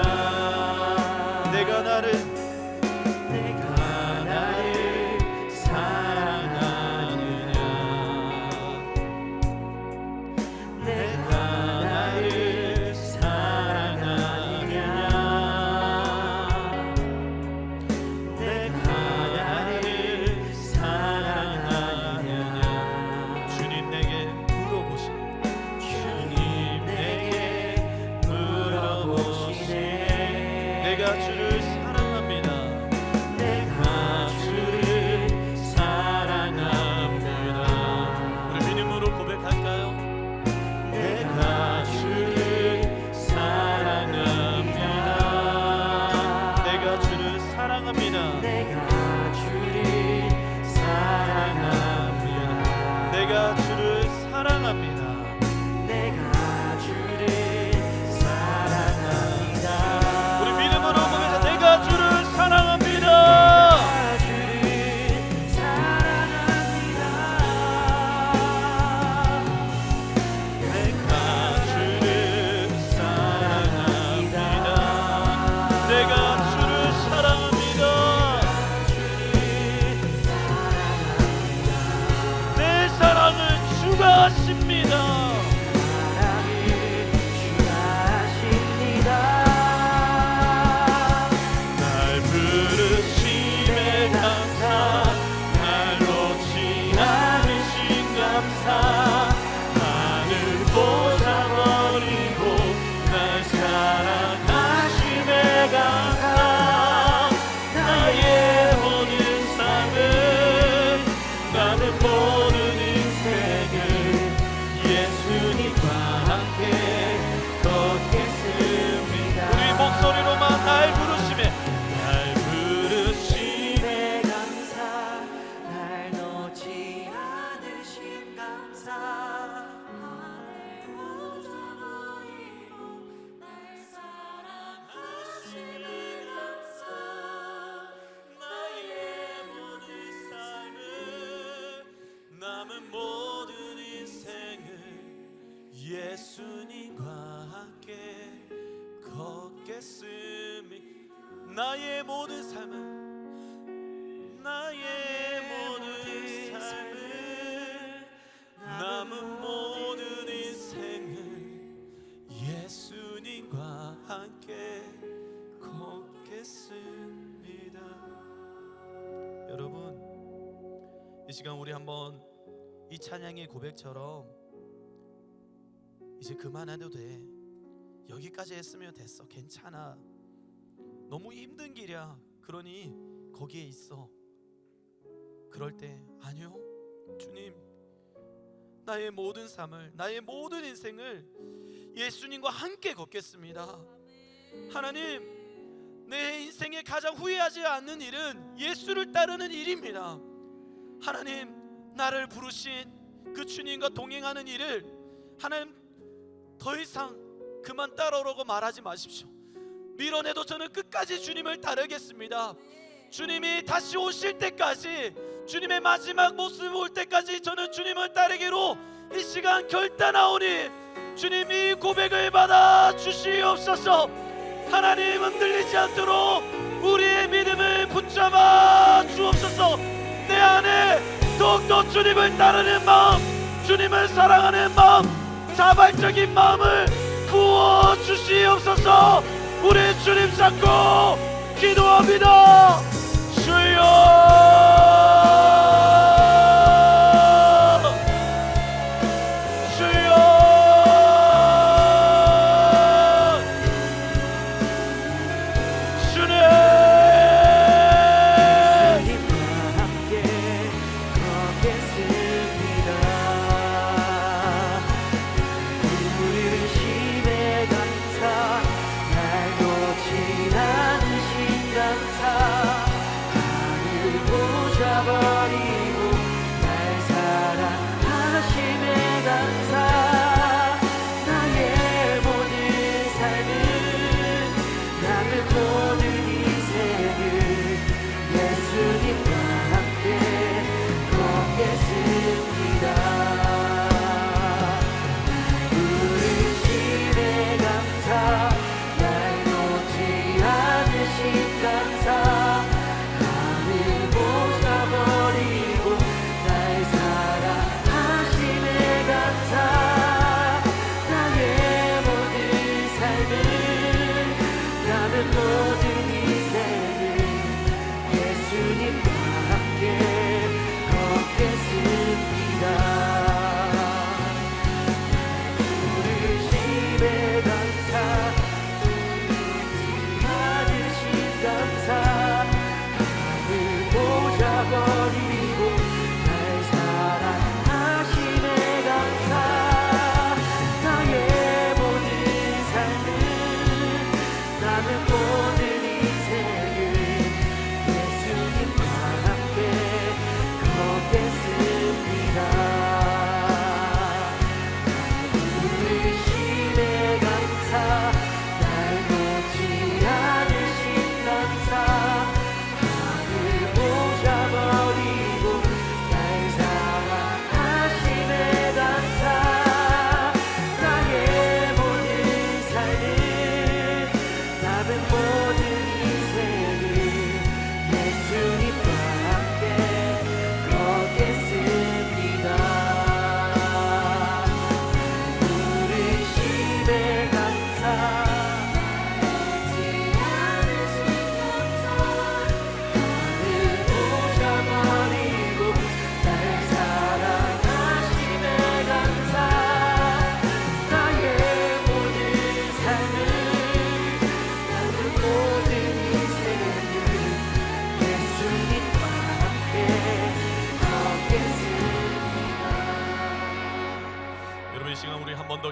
내가 나를 사랑하느냐 내가 나를 사랑하느냐 내가 나를 사랑하느냐 주님 내게 물어보시네 주님 내게 물어보시네 내가 주를 사랑합니다 내가 주를 사랑합니다. 우리 믿음으로 고백할까요? 내가 주를 사랑합니다. 내가 주를 사랑합니다. 내가 주를 사랑합니다. 내가 주를 사랑합니다. 내가 주를 사랑합니다. 우리 믿음으로 고백하자. 내가 주를 사랑합니다. 주가십니다. 날 부르심에 감사 날 놓지 않으신 감사 하늘 보좌 버리고 날 사랑하심에 감사 나의 모든 삶을 나는 모든 예수님과 함께 걷겠습니다. 우리 목소리로만 날 부르심에 감사 날 놓지 않으신 감사 하늘 보좌 버리고 날 사랑하심에 감사 나의 모든 삶을 남은 모든 인생을 예수님과 함께 걷겠습니다. 나의 모든 삶을 함께 걷겠습니다. 여러분, 이 시간 우리 한번 이 찬양의 고백처럼 이제 그만해도 돼, 여기까지 했으면 됐어, 괜찮아, 너무 힘든 길이야, 그러니 거기에 있어. 그럴 때 아니요, 주님, 나의 모든 삶을, 나의 모든 인생을 예수님과 함께 걷겠습니다. 하나님, 내 인생에 가장 후회하지 않는 일은 예수를 따르는 일입니다. 하나님, 나를 부르신 그 주님과 동행하는 일을 하나님 더 이상 그만 따라오라고 말하지 마십시오. 밀어내도 저는 끝까지 주님을 따르겠습니다. 주님이 다시 오실 때까지, 주님의 마지막 모습 올 때까지 저는 주님을 따르기로 이 시간 결단하오니 주님이 고백을 받아 주시옵소서. 하나님, 흔들리지 않도록 우리의 믿음을 붙잡아 주옵소서. 내 안에 더욱더 주님을 따르는 마음, 주님을 사랑하는 마음, 자발적인 마음을 부어 주시옵소서. 우리 주님 잡고 기도합니다. 주여,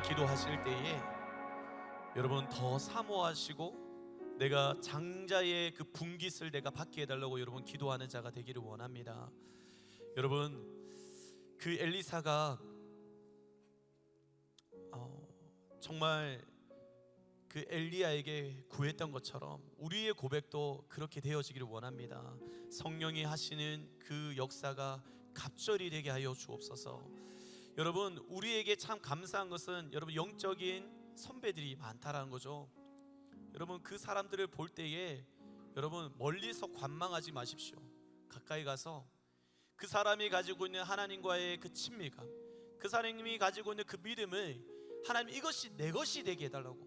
기도하실 때에 여러분 더 사모하시고 내가 장자의 그 분깃을 내가 받게 해달라고 여러분 기도하는 자가 되기를 원합니다. 여러분, 그 엘리사가 정말 그 엘리야에게 구했던 것처럼 우리의 고백도 그렇게 되어지기를 원합니다. 성령이 하시는 그 역사가 갑절이 되게 하여 주옵소서. 여러분, 우리에게 참 감사한 것은 여러분 영적인 선배들이 많다라는 거죠. 여러분, 그 사람들을 볼 때에 여러분 멀리서 관망하지 마십시오. 가까이 가서 그 사람이 가지고 있는 하나님과의 그 친밀감, 그 사람이 가지고 있는 그 믿음을 하나님 이것이 내 것이 되게 해달라고,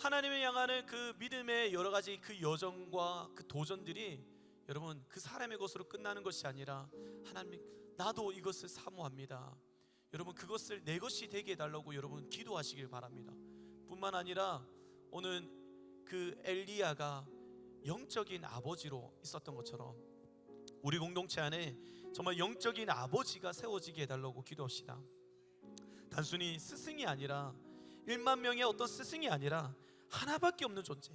하나님을 향하는 그 믿음의 여러 가지 그 여정과 그 도전들이 여러분 그 사람의 것으로 끝나는 것이 아니라 하나님, 나도 이것을 사모합니다. 여러분 그것을 내 것이 되게 해달라고 여러분 기도하시길 바랍니다. 뿐만 아니라 오늘 그 엘리야가 영적인 아버지로 있었던 것처럼 우리 공동체 안에 정말 영적인 아버지가 세워지게 해달라고 기도합시다. 단순히 스승이 아니라 1만 명의 어떤 스승이 아니라 하나밖에 없는 존재,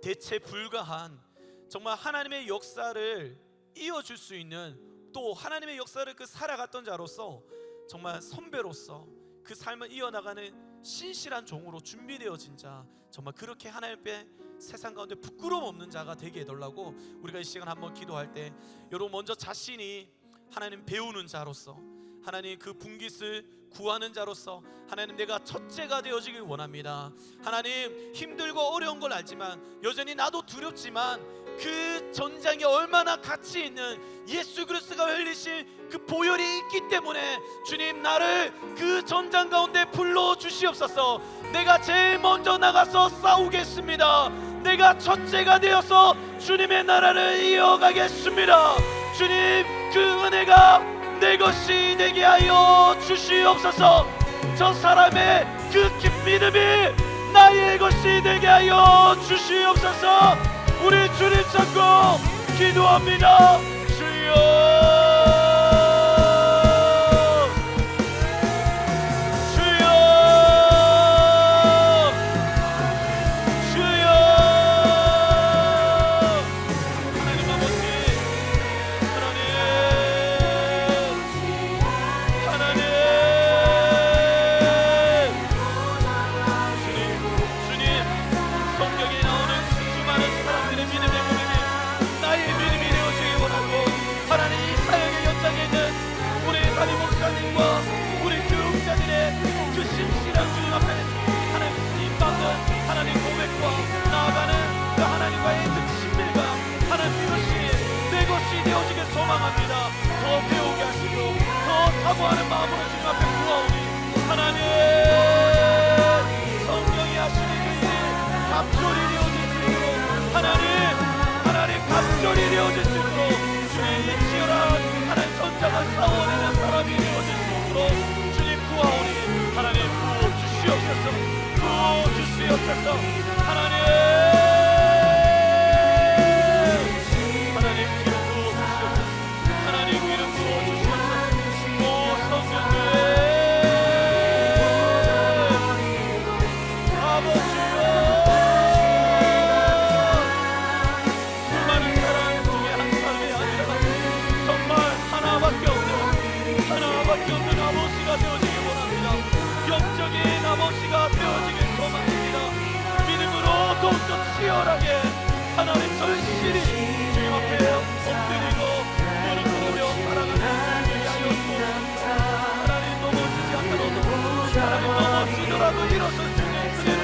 대체 불가한 정말 하나님의 역사를 이어줄 수 있는, 또 하나님의 역사를 그 살아갔던 자로서 정말 선배로서 그 삶을 이어나가는 신실한 종으로 준비되어진 자, 정말 그렇게 하나님께 세상 가운데 부끄러움 없는 자가 되게 해달라고 우리가 이 시간 한번 기도할 때, 여러분 먼저 자신이 하나님 배우는 자로서, 하나님 그 분깃을 구하는 자로서 하나님 내가 첫째가 되어지길 원합니다. 하나님 힘들고 어려운 걸 알지만 여전히 나도 두렵지만 그 전장에 얼마나 가치 있는 예수 그리스도가 흘리신 그 보혈이 있기 때문에 주님 나를 그 전장 가운데 불러주시옵소서. 내가 제일 먼저 나가서 싸우겠습니다. 내가 첫째가 되어서 주님의 나라를 이어가겠습니다. 주님 그 은혜가 내 것이 되게 하여 주시옵소서. 저 사람의 그 긴 믿음이 나의 것이 되게 하여 주시옵소서. 우리 주님 찾고 기도합니다. 주여, 주여, 주여. 하나님 아버지, 주님 성경에 나오는 수많은 사람들의 믿음의 모임이 나의 믿음이 되어지기 원하고, 하나님 이 사역의 연장에 있는 우리 담임 목사님과 우리 교육자들의 그 신실한 주님 앞에 하나님 쓰임받는 하나님 고백과 나아가는 그 하나님과의 그 친밀감, 하나님 이것이 내 것이 되어지길 소망합니다. 더 배우게 하시고 더 사모하는 마음으로 주님 앞에 구하오니 하나님 성령이 하시는 일이 갑절이 되어질 수 있도록, 하나님 갑절이 되어질 수 있도록 주님 치열한 하나님 전장을 싸워내는 사람이 되어질 수 있도록 주님 구하오니 하나님 부어주시옵소서. 부어주시옵소서. 하나님 기름 부어주시옵소서. 하나님 기름 부어주시옵소서. 오 성령님 아버지여, 수많은 사람 중에 한 사람이 아니라 정말 하나밖에 없는 아버지가 되어지길 원합니다. 영적인 아버지가 되어지길 소망합니다. 믿음으로 더욱더 치열하게 하나님 절실히 주님 앞에 엎드리고 무릎 꿇으며 살아가는 우리들이 하여 주옵소서. 하나님 넘어지지 않도록, 하나님 넘어지더라도 일어설 수 있는 그들을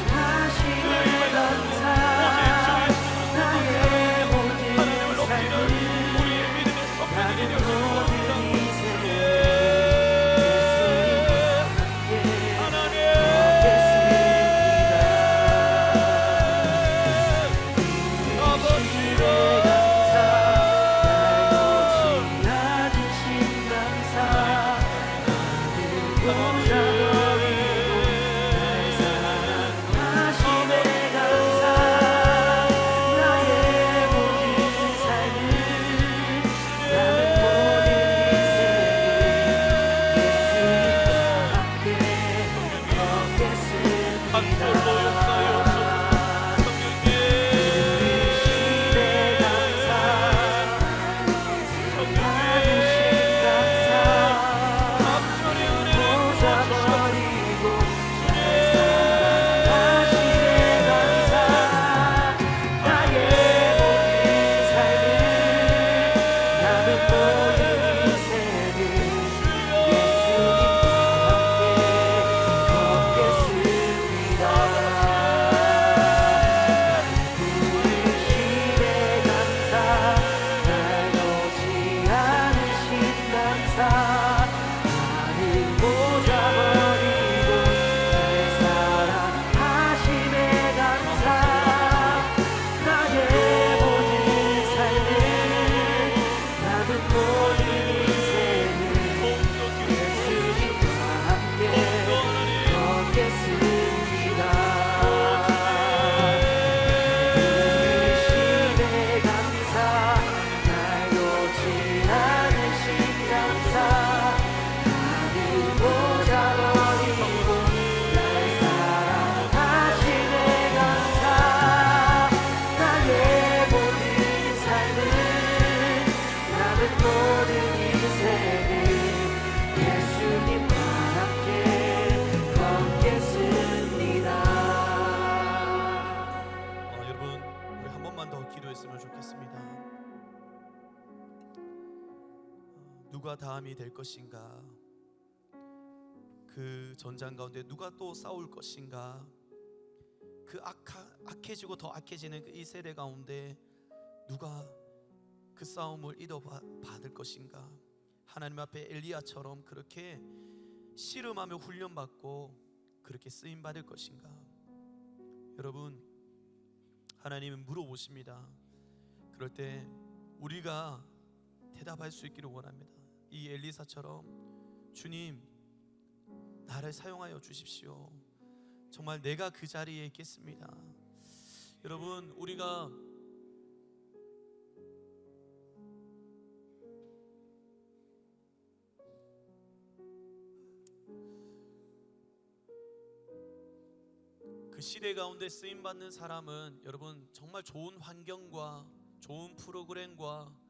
부어주시고 그 이후에 오직 주의 하나님을 높이는 우리의 믿음의 선배들이 되어지길 원합니다. 누가 다음이 될 것인가? 그 전장 가운데 누가 또 싸울 것인가? 그 악해지고 더 악해지는 이 세대 가운데 누가 그 싸움을 이뤄받을 것인가? 하나님 앞에 엘리야처럼 그렇게 씨름하며 훈련받고 그렇게 쓰임받을 것인가? 여러분, 하나님은 물어보십니다. 그럴 때 우리가 대답할 수 있기를 원합니다. 이 엘리사처럼 주님, 나를 사용하여 주십시오. 정말 내가 그 자리에 있겠습니다. 여러분, 우리가 그 시대 가운데 쓰임받는 사람은 여러분 정말 좋은 환경과 좋은 프로그램과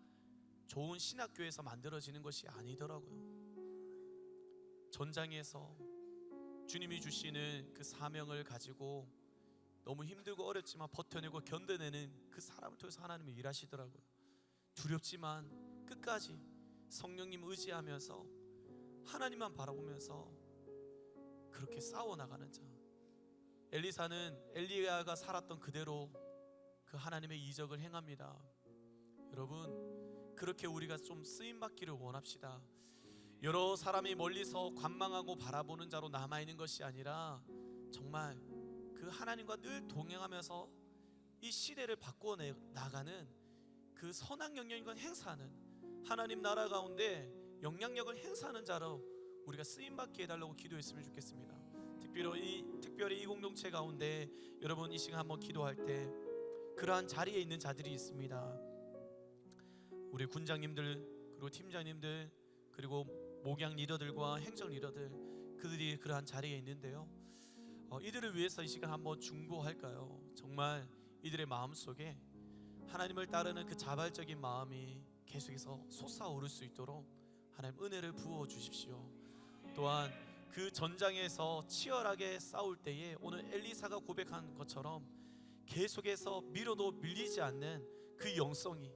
좋은 신학교에서 만들어지는 것이 아니더라고요. 전장에서 주님이 주시는 그 사명을 가지고 너무 힘들고 어렵지만 버텨내고 견뎌내는 그 사람을 통해서 하나님이 일하시더라고요. 두렵지만 끝까지 성령님 의지하면서 하나님만 바라보면서 그렇게 싸워나가는 자. 엘리사는 엘리야가 살았던 그대로 그 하나님의 이적을 행합니다. 여러분, 그렇게 우리가 좀 쓰임받기를 원합시다. 여러 사람이 멀리서 관망하고 바라보는 자로 남아있는 것이 아니라 정말 그 하나님과 늘 동행하면서 이 시대를 바꾸어 나가는 그 선한 영향력을 행사하는, 하나님 나라 가운데 영향력을 행사하는 자로 우리가 쓰임받게 해달라고 기도했으면 좋겠습니다. 특별히 이 공동체 가운데 여러분 이 시간 한번 기도할 때 그러한 자리에 있는 자들이 있습니다. 우리 군장님들, 그리고 팀장님들, 그리고 목양 리더들과 행정 리더들, 그들이 그러한 자리에 있는데요, 이들을 위해서 이 시간 한번 중보할까요? 정말 이들의 마음속에 하나님을 따르는 그 자발적인 마음이 계속해서 솟아오를 수 있도록 하나님 은혜를 부어 주십시오. 또한 그 전장에서 치열하게 싸울 때에 오늘 엘리사가 고백한 것처럼 계속해서 밀어도 밀리지 않는 그 영성이,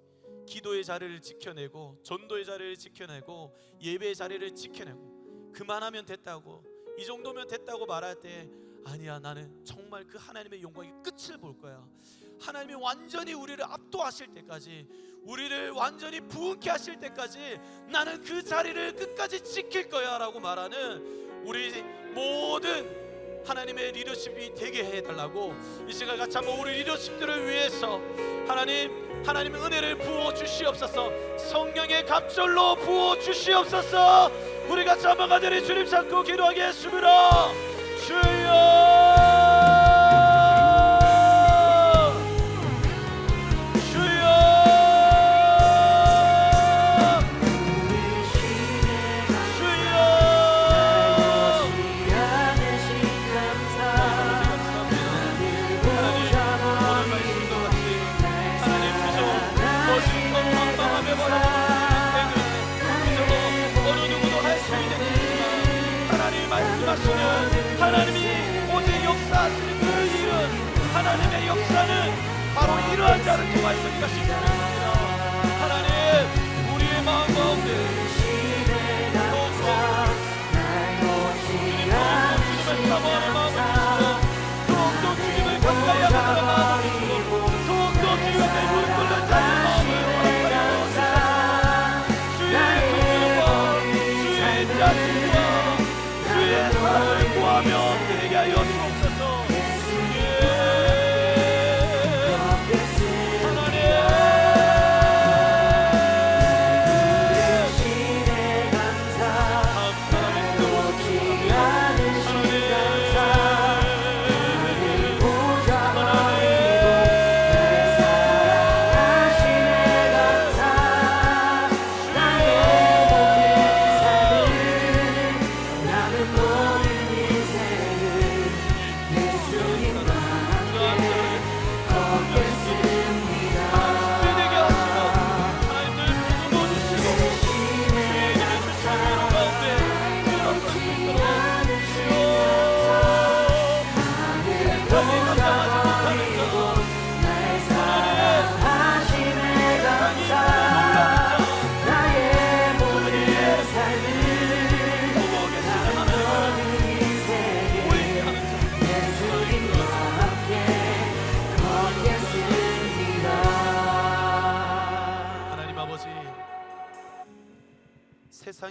기도의 자리를 지켜내고 전도의 자리를 지켜내고 예배의 자리를 지켜내고, 그만하면 됐다고, 이 정도면 됐다고 말할 때 아니야, 나는 정말 그 하나님의 영광의 끝을 볼 거야. 하나님이 완전히 우리를 압도하실 때까지, 우리를 완전히 부흥케 하실 때까지 나는 그 자리를 끝까지 지킬 거야 라고 말하는 우리 모든 하나님의 리더십이 되게 해달라고 이 시간 같이 한번 우리 리더십들을 위해서 하나님의 은혜를 부어 주시옵소서. 성령의 갑절로 부어 주시옵소서. 우리 같이 한번 간절히 주님 찾고 기도하겠습니다. 주여, 하나님이 오직 역사하시는 그 일은, 하나님의 역사는 바로 이러한 자를 통하여서 일하시는 것입니다. 하나님, 우리의 마음 가운데 주님을 사모하는 마음을 주시고, 더욱더 주님을 가까이 하는 마음을 주시고, 더욱더 주님의 무릎 꿇는 자의 마음을 허락하여 주시옵소서. 주의 긍휼과 주의 자신과 주의 사랑을 구하며 드리게 하여 주옵소서.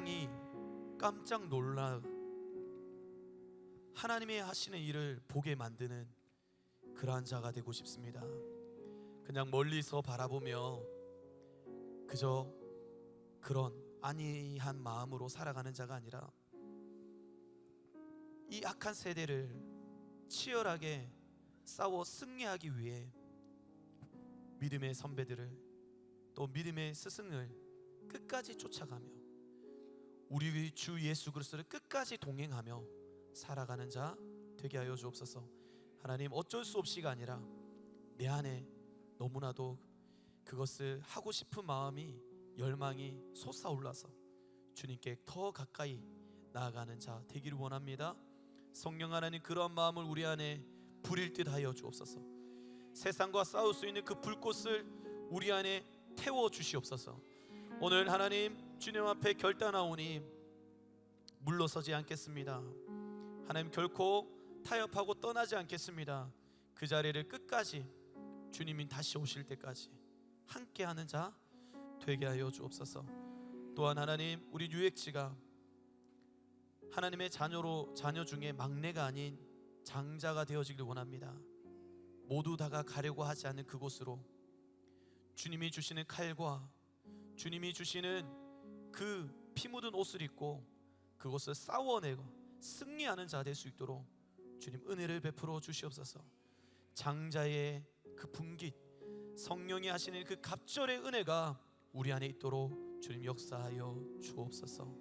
세상이 깜짝 놀라 하나님의 하시는 일을 보게 만드는 그러한 자가 되고 싶습니다. 그냥 멀리서 바라보며 그저 그런 안이한 마음으로 살아가는 자가 아니라 이 악한 세대를 치열하게 싸워 승리하기 위해 믿음의 선배들을 또 믿음의 스승을 끝까지 쫓아가며 우리 주 예수 그리스도를 끝까지 동행하며 살아가는 자 되게 하여 주옵소서. 하나님, 어쩔 수 없이가 아니라 내 안에 너무나도 그것을 하고 싶은 마음이 열망이 솟아올라서 주님께 더 가까이 나아가는 자 되기를 원합니다. 성령 하나님, 그러한 마음을 우리 안에 불일 듯 하여 주옵소서. 세상과 싸울 수 있는 그 불꽃을 우리 안에 태워 주시옵소서. 오늘 하나님 주님 앞에 결단하오니 물러서지 않겠습니다. 하나님, 결코 타협하고 떠나지 않겠습니다. 그 자리를 끝까지 주님이 다시 오실 때까지 함께하는 자 되게 하여 주옵소서. 또한 하나님, 우리 유액지가 하나님의 자녀 중에 막내가 아닌 장자가 되어지길 원합니다. 모두 다가 가려고 하지 않는 그곳으로 주님이 주시는 칼과 주님이 주시는 그 피 묻은 옷을 입고 그곳을 싸워내고 승리하는 자 될 수 있도록 주님 은혜를 베풀어 주시옵소서. 장자의 그 분깃, 성령이 하시는 그 갑절의 은혜가 우리 안에 있도록 주님 역사하여 주옵소서.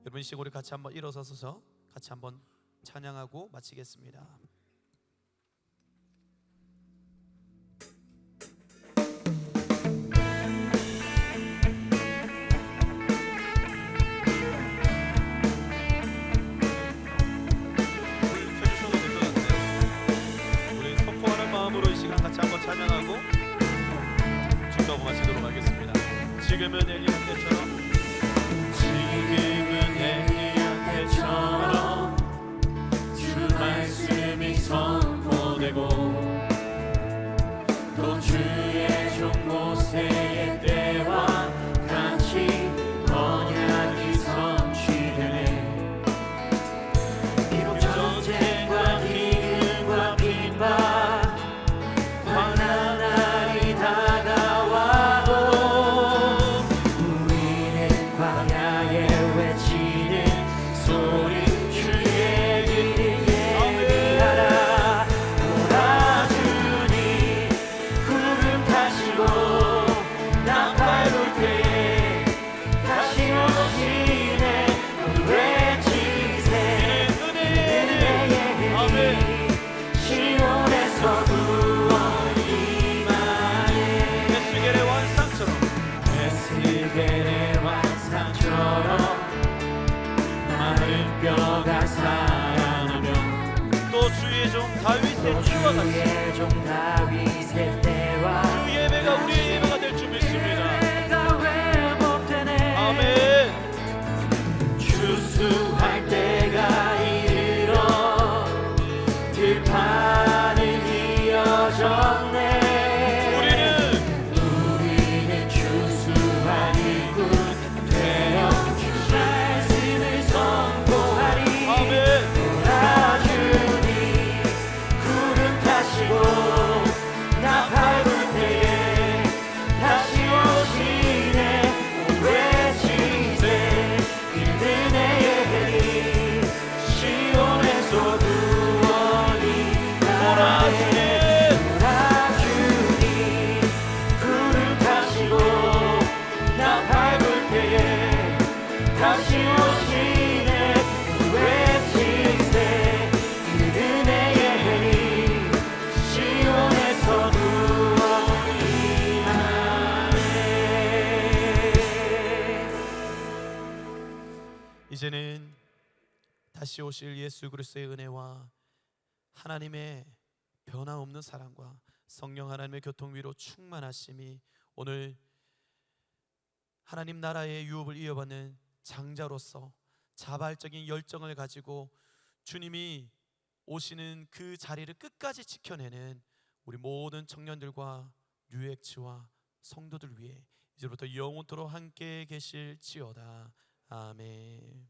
여러분, 이 시간 우리 같이 한번 일어서서 같이 한번 찬양하고 마치겠습니다. 찬양하고 축도하고 마치도록 하겠습니다. 지금은 엘리야 때처럼, 지금은 엘리야 때처럼 주 말씀이 선포되고 또 주의 종 모세의 때와 같이 언약이 성취되네. 비록 전쟁과 기근과 빈바 주의 종 다윗의 때와 주 예배가 우리의 예배가 될 줄 믿습니다. 아멘. 추수할 때가 이르러 들판은 이어졌네. 우리는 추수할 일꾼 되어 주 말씀을 선포하리. 아멘. 나 밟을 때에 다시 오시네. 외치세 그들의 해리 시온에서 구원이 돌아주니 구름 타시고 나 밟을 때에 다시 오시네. 외치세 그들의 해리 시온에서 구원이 나네. 이제는 다시 오실 예수 그리스도의 은혜와 하나님의 변함없는 사랑과 성령 하나님의 교통 위로 충만하심이 오늘 하나님 나라의 유업을 이어받는 장자로서 자발적인 열정을 가지고 주님이 오시는 그 자리를 끝까지 지켜내는 우리 모든 청년들과 뉴액츠와 성도들 위해 이제부터 영원토록 함께 계실지어다. 아멘.